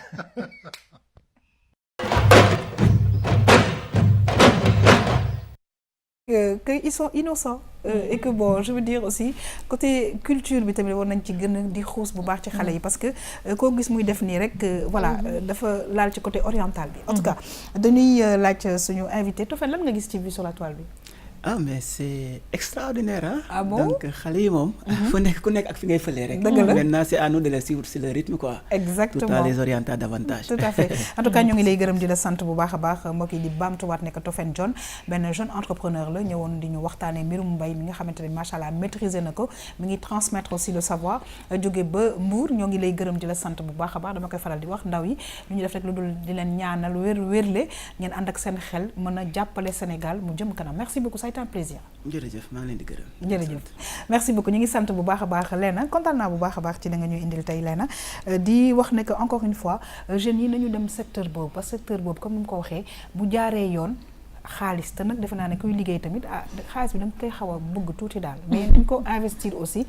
qu'ils sont innocents et que bon je veux dire aussi côté culture bi tamit war nañ ci gën a di xuus bu baax ci xale yi parce que koo gis muy def nii rek voilà dafa laal ci côté oriental bi en tout cas dañuy laaj suñu invité Tofène lan nga gis ci vue sur la toile bi ah mais c'est extraordinaire hein. Ah bon? Donc xale yi moom fu nekk ku nekk ak fi ngay fëlee rek maintenant c'est à nous de les suivre sur le rythme quoi. Exactement. Tout à les orienter davantage. Tout à fait en tout cas ñu ngi lay gërëm di la sant bu baax a baax mbokk yi di baamtuwaat ne que Tofène John benn jeune entrepreneur la ñëwoon di ñu waxtaanee mbirum mbay mi nga xamante ne macha allah maîtriser na ko mi ngi transmettre aussi le savoir jóge ba Mbour ñoo ngi lay gërëm di la sant bu baax a baax dama koy faral di wax ndaw yi lu ñu def rek lu dul di leen ñaanal wérle ngeen ànd ak seen xel mën a jàppale Sénégal mu jëm kanam merci beaucoup ça a été un plaisir. jërëjëf maa ngi leen di gërëm. jërëjëf merci beaucoup ñu ngi sant bu baax a baax Léna kontaan naa bu baax a baax ci la nga ñuy indil tey Léna di wax ne que encore une fois jeunes yi nañu dem secteur boobu parce que secteur boobu comme ni mu ko waxee bu jaaree yoon xaalis te nag defe naa ne kuy liggéey tamit ah xaalis bi da nga koy xaw a bëgg tuuti daal mais dañ ko investir aussi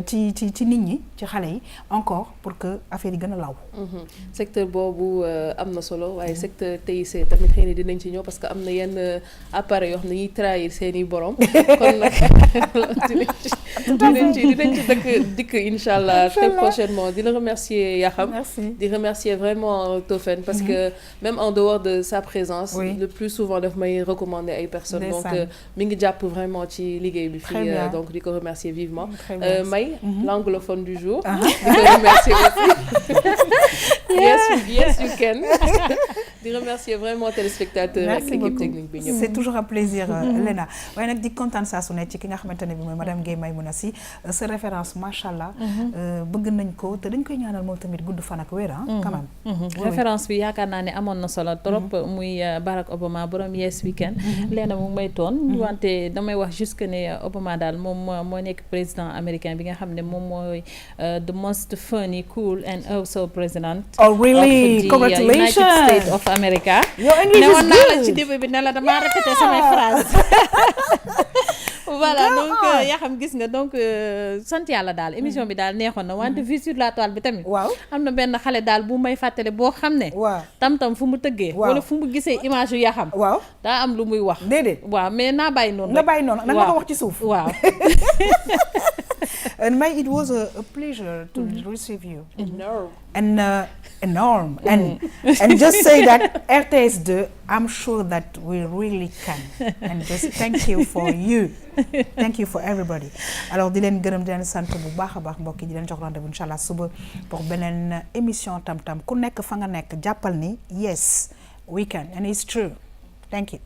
ci nit ñi ci xale yi encore pour que affaire yi gën a law. secteur boobu am na solo waaye secteur TIC tamit xëy na dinañ ci ñëw parce que am na yenn appareil yoo xam ne ñuy trahir seeni borom kon nag dinañ ci dikk incha allah très prochainement di la remercier Yaxam di remercier vraiment Tofène parce que même en dehors de sa présence le plus souvent daf may recommander ay personnes donc mi ngi jàpp vraiment ci liggéey bi fii donc di ko remercier vivement May l'anglophone du jour di ko remercier aussi yes you can di remercier vraiment téléspectateurs ak équipe technique bi ñëpp c'est toujours un plaisir Léna waaye nag di kontaan saa su ne ci ki nga xamante ne bi mooy madame Guèye Maymouna Sy sa référence machallah bëgg nañ ko te dañ koy ñaanal moom tamit gudd fan ak wér quand même référence bi yaakaar naa ne amoon na solo trop muy Barack Obama borom Yes Weekend Léna mu may toon wante damay wax juste que ne Obama daal moom moo nekk président américain bi nga xam ne moom mooy the most funny cool and also president really congratulations United States of America your English is good ne woon naa la ci début bi ne la damaa répété samay phrase voilà donc yaa xam gis nga donc sant yàlla daal émission bi daal neexoon na wante vue sur la toile bi tamit waaw am na benn xale daal bu may fàttale boo xam ne waaw tam-tam fu mu tëggee wala fu mu gisee image yu yaa xam waaw daa am lu muy wax déedéet waaw mais naa bàyyi noonu nga bàyyi noonu nag nga ko wax ci suuf waaw May, it was a pleasure to receive you. Enorme. And just say that RTS2, I'm sure that we really can. And just thank you for you. Thank you for everybody. Alors di leen gërëm di leen sant bu baax a baax mbokk yi di leen jox rendez-vous inchallah suba pour beneen émission Tam Tam ku nekk fa nga nekk jàppal ni yes we can and it's true. Thank you.